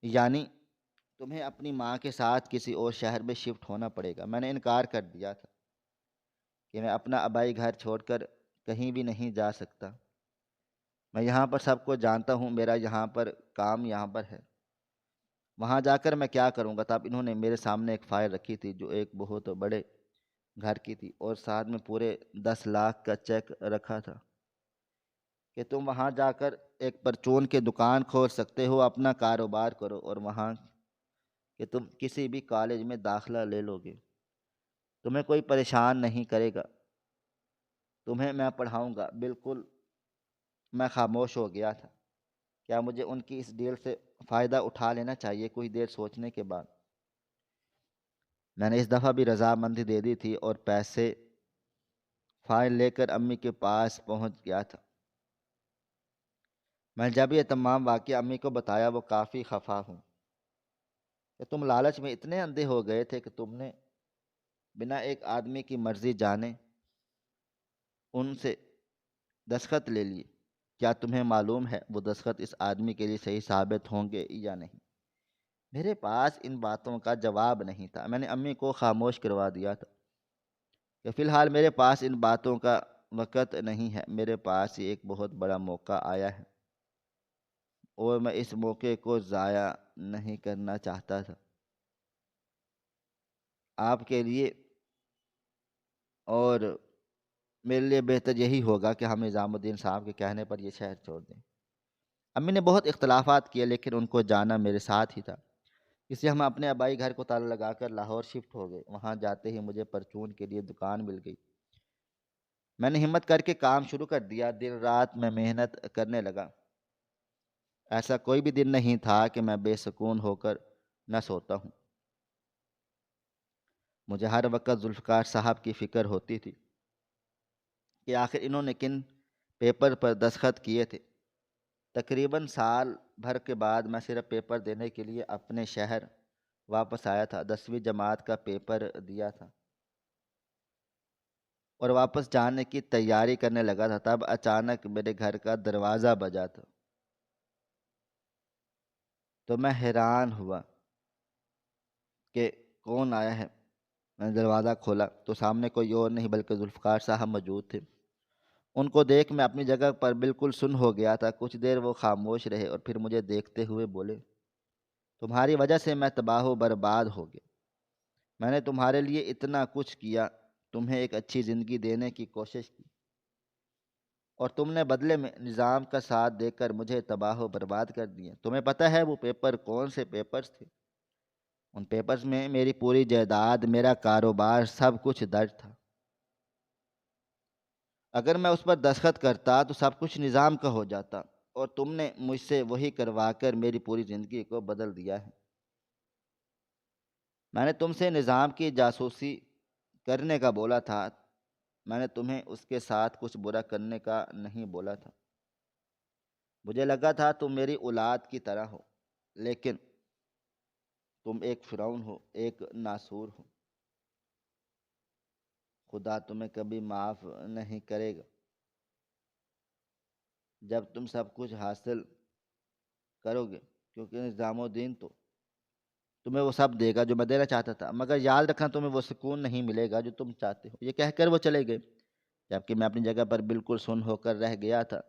یعنی تمہیں اپنی ماں کے ساتھ کسی اور شہر میں شفٹ ہونا پڑے گا۔ میں نے انکار کر دیا تھا کہ میں اپنا آبائی گھر چھوڑ کر کہیں بھی نہیں جا سکتا۔ میں یہاں پر سب کو جانتا ہوں، میرا یہاں پر کام یہاں پر ہے، وہاں جا کر میں کیا کروں گا؟ تب انہوں نے میرے سامنے ایک فائل رکھی تھی جو ایک بہت بڑے گھر کی تھی، اور ساتھ میں پورے 10 لاکھ کا چیک رکھا تھا کہ تم وہاں جا کر ایک پرچون کی دکان کھول سکتے ہو، اپنا کاروبار کرو، اور وہاں کہ تم کسی بھی کالج میں داخلہ لے لو گے، تمہیں کوئی پریشان نہیں کرے گا، تمہیں میں پڑھاؤں گا۔ بالکل میں خاموش ہو گیا تھا۔ کیا مجھے ان کی اس ڈیل سے فائدہ اٹھا لینا چاہیے؟ کچھ دیر سوچنے کے بعد میں نے اس دفعہ بھی رضامندی دے دی تھی، اور پیسے فائل لے کر امی کے پاس پہنچ گیا تھا۔ میں جب یہ تمام واقعہ امی کو بتایا، وہ کافی خفا ہوں کہ تم لالچ میں اتنے اندھے ہو گئے تھے کہ تم نے بنا ایک آدمی کی مرضی جانے ان سے دستخط لے لیے۔ کیا تمہیں معلوم ہے وہ دستخط اس آدمی کے لیے صحیح ثابت ہوں گے یا نہیں؟ میرے پاس ان باتوں کا جواب نہیں تھا۔ میں نے امی کو خاموش کروا دیا تھا کہ فی الحال میرے پاس ان باتوں کا وقت نہیں ہے، میرے پاس یہ ایک بہت بڑا موقع آیا ہے، اور میں اس موقع کو ضائع نہیں کرنا چاہتا تھا۔ آپ کے لیے اور میرے لیے بہتر یہی ہوگا کہ ہم نظام الدین صاحب کے کہنے پر یہ شہر چھوڑ دیں۔ امی نے بہت اختلافات کیے، لیکن ان کو جانا میرے ساتھ ہی تھا، اس لیے ہم اپنے آبائی گھر کو تالا لگا کر لاہور شفٹ ہو گئے۔ وہاں جاتے ہی مجھے پرچون کے لیے دکان مل گئی۔ میں نے ہمت کر کے کام شروع کر دیا، دن رات میں محنت کرنے لگا۔ ایسا کوئی بھی دن نہیں تھا کہ میں بے سکون ہو کر نہ سوتا ہوں۔ مجھے ہر وقت ذوالفقار صاحب کی فکر ہوتی تھی کہ آخر انہوں نے کن پیپر پر دستخط کیے تھے۔ تقریباً سال بھر کے بعد میں صرف پیپر دینے کے لیے اپنے شہر واپس آیا تھا۔ 10ویں جماعت کا پیپر دیا تھا اور واپس جانے کی تیاری کرنے لگا تھا، تب اچانک میرے گھر کا دروازہ بجا تھا۔ تو میں حیران ہوا کہ کون آیا ہے۔ میں نے دروازہ کھولا تو سامنے کوئی اور نہیں بلکہ ذوالفقار صاحب موجود تھے۔ ان کو دیکھ میں اپنی جگہ پر بالکل سن ہو گیا تھا۔ کچھ دیر وہ خاموش رہے اور پھر مجھے دیکھتے ہوئے بولے، تمہاری وجہ سے میں تباہ و برباد ہو گیا۔ میں نے تمہارے لیے اتنا کچھ کیا، تمہیں ایک اچھی زندگی دینے کی کوشش کی، اور تم نے بدلے میں نظام کا ساتھ دے کر مجھے تباہ و برباد کر دیا۔ تمہیں پتہ ہے وہ پیپر کون سے پیپرز تھے؟ ان پیپرز میں میری پوری جائیداد، میرا کاروبار، سب کچھ درج تھا۔ اگر میں اس پر دستخط کرتا تو سب کچھ نظام کا ہو جاتا، اور تم نے مجھ سے وہی کروا کر میری پوری زندگی کو بدل دیا ہے۔ میں نے تم سے نظام کی جاسوسی کرنے کا بولا تھا، میں نے تمہیں اس کے ساتھ کچھ برا کرنے کا نہیں بولا تھا۔ مجھے لگا تھا تم میری اولاد کی طرح ہو، لیکن تم ایک فرعون ہو، ایک ناسور ہو۔ خدا تمہیں کبھی معاف نہیں کرے گا۔ جب تم سب کچھ حاصل کرو گے، کیونکہ نظام الدین تو تمہیں وہ سب دے گا جو میں دینا چاہتا تھا، مگر یاد رکھنا تمہیں وہ سکون نہیں ملے گا جو تم چاہتے ہو۔ یہ کہہ کر وہ چلے گئے، جبکہ میں اپنی جگہ پر بالکل سن ہو کر رہ گیا تھا۔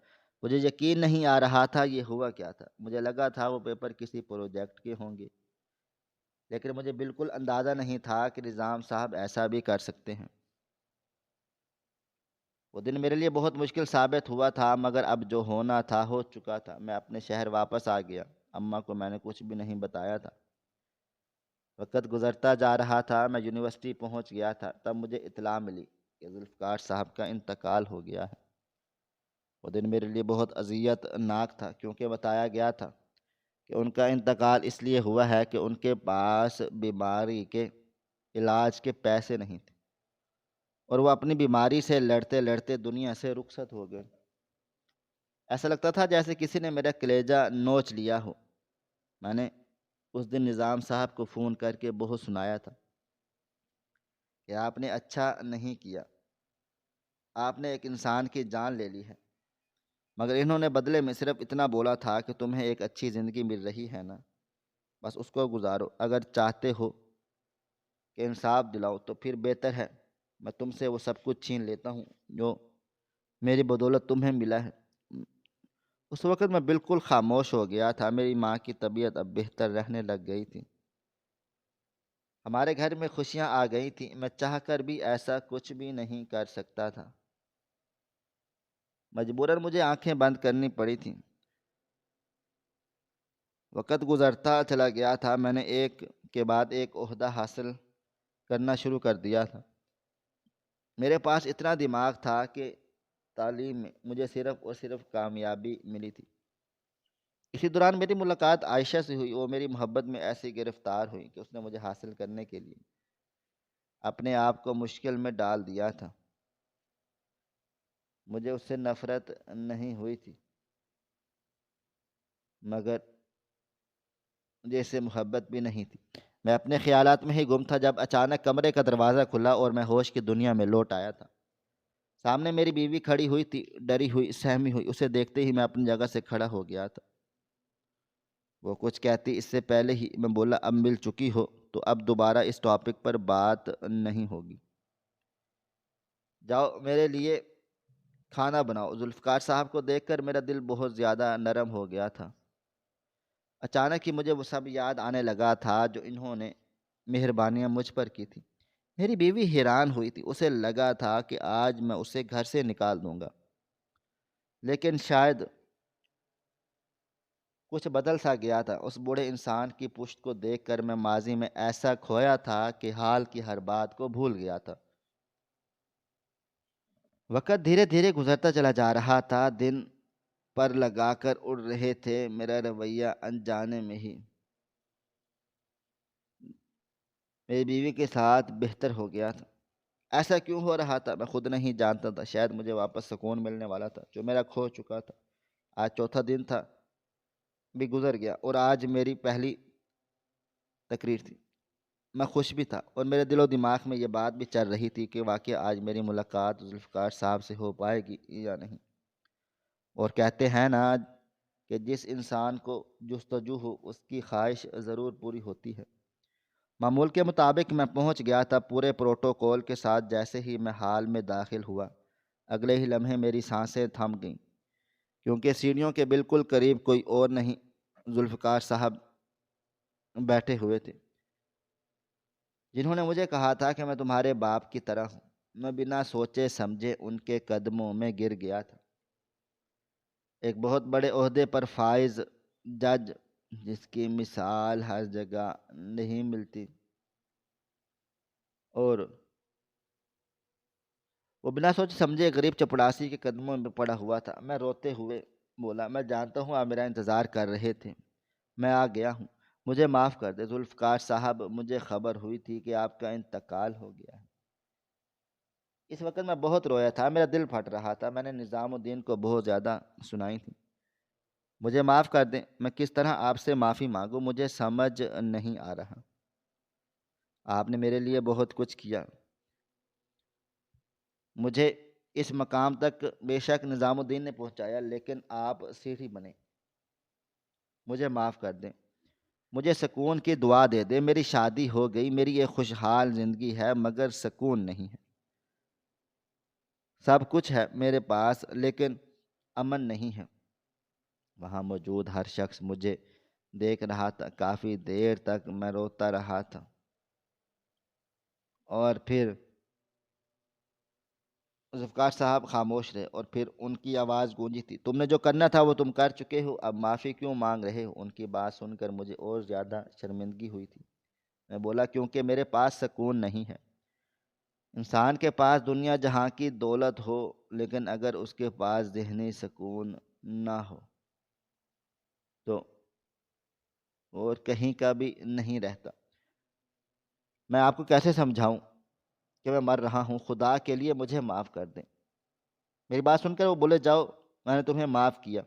مجھے یقین نہیں آ رہا تھا یہ ہوا کیا تھا۔ مجھے لگا تھا وہ پیپر کسی پروجیکٹ کے ہوں گے، لیکن مجھے بالکل اندازہ نہیں تھا کہ نظام صاحب ایسا بھی کر سکتے ہیں۔ وہ دن میرے لیے بہت مشکل ثابت ہوا تھا، مگر اب جو ہونا تھا ہو چکا تھا۔ میں اپنے شہر واپس آ گیا۔ اماں کو میں نے کچھ بھی نہیں بتایا تھا۔ وقت گزرتا جا رہا تھا، میں یونیورسٹی پہنچ گیا تھا، تب مجھے اطلاع ملی کہ ذوالفقار صاحب کا انتقال ہو گیا ہے۔ وہ دن میرے لیے بہت اذیت ناک تھا، کیونکہ بتایا گیا تھا کہ ان کا انتقال اس لیے ہوا ہے کہ ان کے پاس بیماری کے علاج کے پیسے نہیں تھے، اور وہ اپنی بیماری سے لڑتے لڑتے دنیا سے رخصت ہو گئے۔ ایسا لگتا تھا جیسے کسی نے میرا کلیجہ نوچ لیا ہو۔ میں نے اس دن نظام صاحب کو فون کر کے بہت سنایا تھا کہ آپ نے اچھا نہیں کیا، آپ نے ایک انسان کی جان لے لی ہے، مگر انہوں نے بدلے میں صرف اتنا بولا تھا کہ تمہیں ایک اچھی زندگی مل رہی ہے نا، بس اس کو گزارو۔ اگر چاہتے ہو کہ انصاف دلاؤ تو پھر بہتر ہے میں تم سے وہ سب کچھ چھین لیتا ہوں جو میری بدولت تمہیں ملا ہے۔ اس وقت میں بالکل خاموش ہو گیا تھا۔ میری ماں کی طبیعت اب بہتر رہنے لگ گئی تھی، ہمارے گھر میں خوشیاں آ گئی تھیں۔ میں چاہ کر بھی ایسا کچھ بھی نہیں کر سکتا تھا، مجبوراً مجھے آنکھیں بند کرنی پڑی تھیں۔ وقت گزرتا چلا گیا تھا، میں نے ایک کے بعد ایک عہدہ حاصل کرنا شروع کر دیا تھا۔ میرے پاس اتنا دماغ تھا کہ تعلیم میں مجھے صرف اور صرف کامیابی ملی تھی۔ اسی دوران میری ملاقات عائشہ سے ہوئی۔ وہ میری محبت میں ایسی گرفتار ہوئی کہ اس نے مجھے حاصل کرنے کے لیے اپنے آپ کو مشکل میں ڈال دیا تھا۔ مجھے اس سے نفرت نہیں ہوئی تھی، مگر مجھے اس سے محبت بھی نہیں تھی۔ میں اپنے خیالات میں ہی گم تھا جب اچانک کمرے کا دروازہ کھلا اور میں ہوش کی دنیا میں لوٹ آیا تھا۔ سامنے میری بیوی کھڑی ہوئی تھی، ڈری ہوئی، سہمی ہوئی۔ اسے دیکھتے ہی میں اپنی جگہ سے کھڑا ہو گیا تھا۔ وہ کچھ کہتی اس سے پہلے ہی میں بولا، اب مل چکی ہو تو اب دوبارہ اس ٹاپک پر بات نہیں ہوگی۔ جاؤ میرے لیے کھانا بناؤ۔ ذوالفقار صاحب کو دیکھ کر میرا دل بہت زیادہ نرم ہو گیا تھا۔ اچانک ہی مجھے وہ سب یاد آنے لگا تھا جو انہوں نے مہربانیاں مجھ پر کی تھی۔ میری بیوی حیران ہوئی تھی، اسے لگا تھا کہ آج میں اسے گھر سے نکال دوں گا، لیکن شاید کچھ بدل سا گیا تھا۔ اس بوڑھے انسان کی پشت کو دیکھ کر میں ماضی میں ایسا کھویا تھا کہ حال کی ہر بات کو بھول گیا تھا۔ وقت دھیرے دھیرے گزرتا چلا جا رہا تھا، دن پر لگا کر اڑ رہے تھے، میرا رویہ انجانے میں ہی میری بیوی کے ساتھ بہتر ہو گیا تھا۔ ایسا کیوں ہو رہا تھا میں خود نہیں جانتا تھا، شاید مجھے واپس سکون ملنے والا تھا جو میرا کھو چکا تھا۔ آج چوتھا دن تھا بھی گزر گیا اور آج میری پہلی تقریر تھی۔ میں خوش بھی تھا اور میرے دل و دماغ میں یہ بات بھی چل رہی تھی کہ واقعہ آج میری ملاقات ذوالفقار صاحب سے ہو پائے گی یا نہیں۔ اور کہتے ہیں نا کہ جس انسان کو جستجو ہو اس کی خواہش ضرور پوری ہوتی ہے۔ معمول کے مطابق میں پہنچ گیا تھا پورے پروٹوکول کے ساتھ۔ جیسے ہی میں ہال میں داخل ہوا اگلے ہی لمحے میری سانسیں تھم گئیں، کیونکہ سیڑھیوں کے بالکل قریب کوئی اور نہیں، ذوالفقار صاحب بیٹھے ہوئے تھے، جنہوں نے مجھے کہا تھا کہ میں تمہارے باپ کی طرح ہوں۔ میں بنا سوچے سمجھے ان کے قدموں میں گر گیا تھا۔ ایک بہت بڑے عہدے پر فائز جج جس کی مثال ہر جگہ نہیں ملتی، اور وہ بنا سوچے سمجھے غریب چپڑاسی کے قدموں میں پڑا ہوا تھا۔ میں روتے ہوئے بولا، میں جانتا ہوں آپ میرا انتظار کر رہے تھے، میں آ گیا ہوں، مجھے معاف کر دے ذوالفقار صاحب، مجھے خبر ہوئی تھی کہ آپ کا انتقال ہو گیا ہے۔ اس وقت میں بہت رویا تھا، میرا دل پھٹ رہا تھا، میں نے نظام الدین کو بہت زیادہ سنائی تھی۔ مجھے معاف کر دیں، میں کس طرح آپ سے معافی مانگوں، مجھے سمجھ نہیں آ رہا۔ آپ نے میرے لیے بہت کچھ کیا، مجھے اس مقام تک بے شک نظام الدین نے پہنچایا، لیکن آپ سیڑھی بنے۔ مجھے معاف کر دیں، مجھے سکون کی دعا دے دیں۔ میری شادی ہو گئی، میری ایک خوشحال زندگی ہے، مگر سکون نہیں ہے۔ سب کچھ ہے میرے پاس لیکن امن نہیں ہے۔ وہاں موجود ہر شخص مجھے دیکھ رہا تھا۔ کافی دیر تک میں روتا رہا تھا اور پھر ذوالفقار صاحب خاموش رہے اور پھر ان کی آواز گونجی تھی، تم نے جو کرنا تھا وہ تم کر چکے ہو، اب معافی کیوں مانگ رہے ہو؟ ان کی بات سن کر مجھے اور زیادہ شرمندگی ہوئی تھی۔ میں بولا، کیونکہ میرے پاس سکون نہیں ہے۔ انسان کے پاس دنیا جہاں کی دولت ہو، لیکن اگر اس کے پاس ذہنی سکون نہ ہو تو اور کہیں کا بھی نہیں رہتا۔ میں آپ کو کیسے سمجھاؤں کہ میں مر رہا ہوں؟ خدا کے لیے مجھے معاف کر دیں۔ میری بات سن کر وہ بولے، جاؤ، میں نے تمہیں معاف کیا۔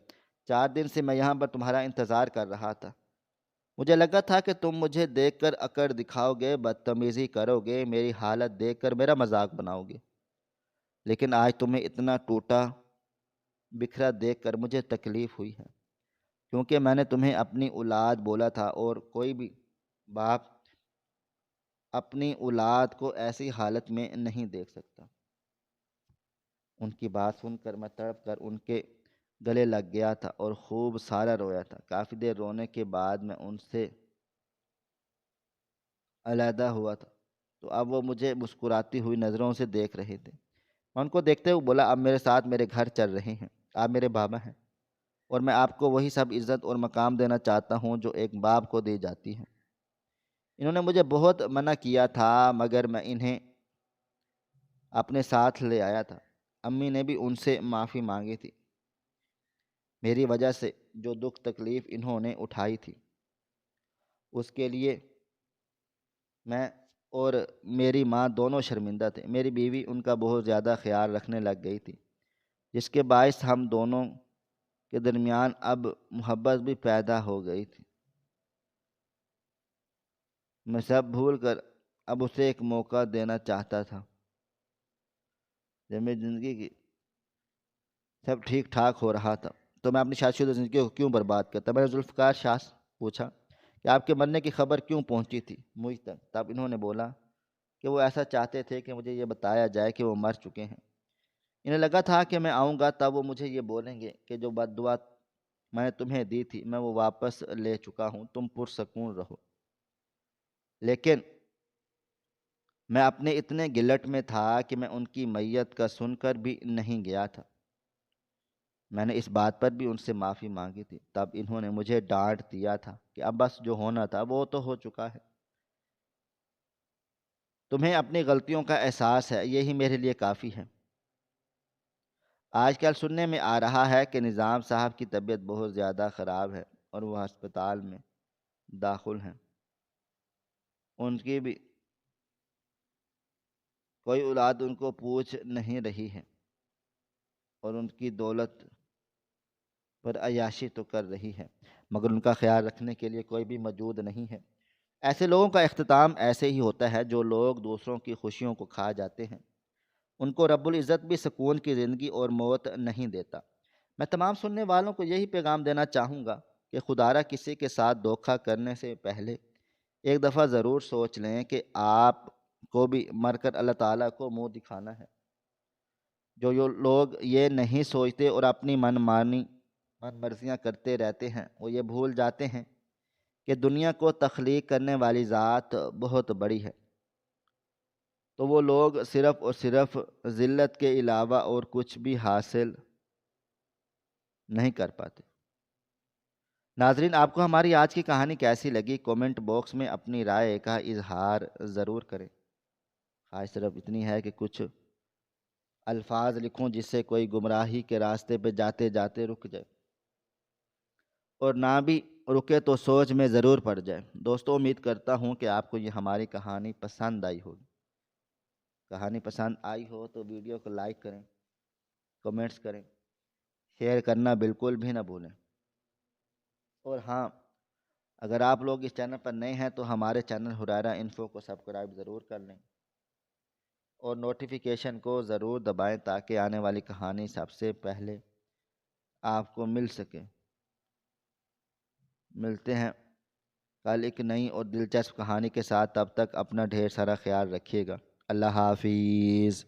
4 دن سے میں یہاں پر تمہارا انتظار کر رہا تھا۔ مجھے لگا تھا کہ تم مجھے دیکھ کر اکڑ دکھاؤ گے، بدتمیزی کرو گے، میری حالت دیکھ کر میرا مذاق بناؤ گے، لیکن آج تمہیں اتنا ٹوٹا بکھرا دیکھ کر مجھے تکلیف ہوئی ہے، کیونکہ میں نے تمہیں اپنی اولاد بولا تھا، اور کوئی بھی باپ اپنی اولاد کو ایسی حالت میں نہیں دیکھ سکتا۔ ان کی بات سن کر میں تڑپ کر ان کے گلے لگ گیا تھا اور خوب سارا رویا تھا۔ کافی دیر رونے کے بعد میں ان سے علیحدہ ہوا تھا تو اب وہ مجھے مسکراتی ہوئی نظروں سے دیکھ رہے تھے۔ میں ان کو دیکھتے ہوئے بولا، اب میرے ساتھ میرے گھر چل رہے ہیں، آپ میرے بابا ہیں، اور میں آپ کو وہی سب عزت اور مقام دینا چاہتا ہوں جو ایک باپ کو دی جاتی ہے۔ انہوں نے مجھے بہت منع کیا تھا، مگر میں انہیں اپنے ساتھ لے آیا تھا۔ امی نے بھی ان سے معافی مانگی تھی، میری وجہ سے جو دکھ تکلیف انہوں نے اٹھائی تھی اس کے لیے میں اور میری ماں دونوں شرمندہ تھے۔ میری بیوی ان کا بہت زیادہ خیال رکھنے لگ گئی تھی، جس کے باعث ہم دونوں کے درمیان اب محبت بھی پیدا ہو گئی تھی۔ میں سب بھول کر اب اسے ایک موقع دینا چاہتا تھا۔ جب میری زندگی کی سب ٹھیک ٹھاک ہو رہا تھا تو میں اپنی شادی شدہ زندگی کو کیوں برباد کرتا؟ میں نے ذوالفقار شاہ سے پوچھا کہ آپ کے مرنے کی خبر کیوں پہنچی تھی مجھ تک؟ تب انہوں نے بولا کہ وہ ایسا چاہتے تھے کہ مجھے یہ بتایا جائے کہ وہ مر چکے ہیں۔ انہیں لگا تھا کہ میں آؤں گا تب وہ مجھے یہ بولیں گے کہ جو بد دعا میں نے تمہیں دی تھی میں وہ واپس لے چکا ہوں، تم پرسکون رہو۔ لیکن میں اپنے اتنے گلٹ میں تھا کہ میں ان کی میت کا سن کر بھی نہیں گیا تھا۔ میں نے اس بات پر بھی ان سے معافی مانگی تھی۔ تب انہوں نے مجھے ڈانٹ دیا تھا کہ اب بس جو ہونا تھا وہ تو ہو چکا ہے، تمہیں اپنی غلطیوں کا احساس ہے، یہی میرے لیے کافی ہے۔ آج کل سننے میں آ رہا ہے کہ نظام صاحب کی طبیعت بہت زیادہ خراب ہے اور وہ ہسپتال میں داخل ہیں۔ ان کی بھی کوئی اولاد ان کو پوچھ نہیں رہی ہے اور ان کی دولت پر عیاشی تو کر رہی ہے، مگر ان کا خیال رکھنے کے لیے کوئی بھی موجود نہیں ہے۔ ایسے لوگوں کا اختتام ایسے ہی ہوتا ہے جو لوگ دوسروں کی خوشیوں کو کھا جاتے ہیں۔ ان کو رب العزت بھی سکون کی زندگی اور موت نہیں دیتا۔ میں تمام سننے والوں کو یہی پیغام دینا چاہوں گا کہ خدارہ کسی کے ساتھ دھوکہ کرنے سے پہلے ایک دفعہ ضرور سوچ لیں کہ آپ کو بھی مر کر اللہ تعالیٰ کو منہ دکھانا ہے۔ جو لوگ یہ نہیں سوچتے اور اپنی من مرضیاں کرتے رہتے ہیں، وہ یہ بھول جاتے ہیں کہ دنیا کو تخلیق کرنے والی ذات بہت بڑی ہے، تو وہ لوگ صرف اور صرف ذلت کے علاوہ اور کچھ بھی حاصل نہیں کر پاتے۔ ناظرین، آپ کو ہماری آج کی کہانی کیسی لگی؟ کومنٹ باکس میں اپنی رائے کا اظہار ضرور کریں۔ خواہش صرف اتنی ہے کہ کچھ الفاظ لکھوں جس سے کوئی گمراہی کے راستے پہ جاتے جاتے رک جائے، اور نہ بھی رکے تو سوچ میں ضرور پڑ جائے۔ دوستو، امید کرتا ہوں کہ آپ کو یہ ہماری کہانی پسند آئی ہوگی۔ کہانی پسند آئی ہو تو ویڈیو کو لائک کریں، کمنٹس کریں، شیئر کرنا بالکل بھی نہ بھولیں۔ اور ہاں، اگر آپ لوگ اس چینل پر نئے ہیں تو ہمارے چینل ہریرہ انفو کو سبسکرائب ضرور کر لیں اور نوٹیفیکیشن کو ضرور دبائیں تاکہ آنے والی کہانی سب سے پہلے آپ کو مل سکے۔ ملتے ہیں کل ایک نئی اور دلچسپ کہانی کے ساتھ، تب تک اپنا ڈھیر سارا خیال رکھیے گا۔ اللہ حافظ۔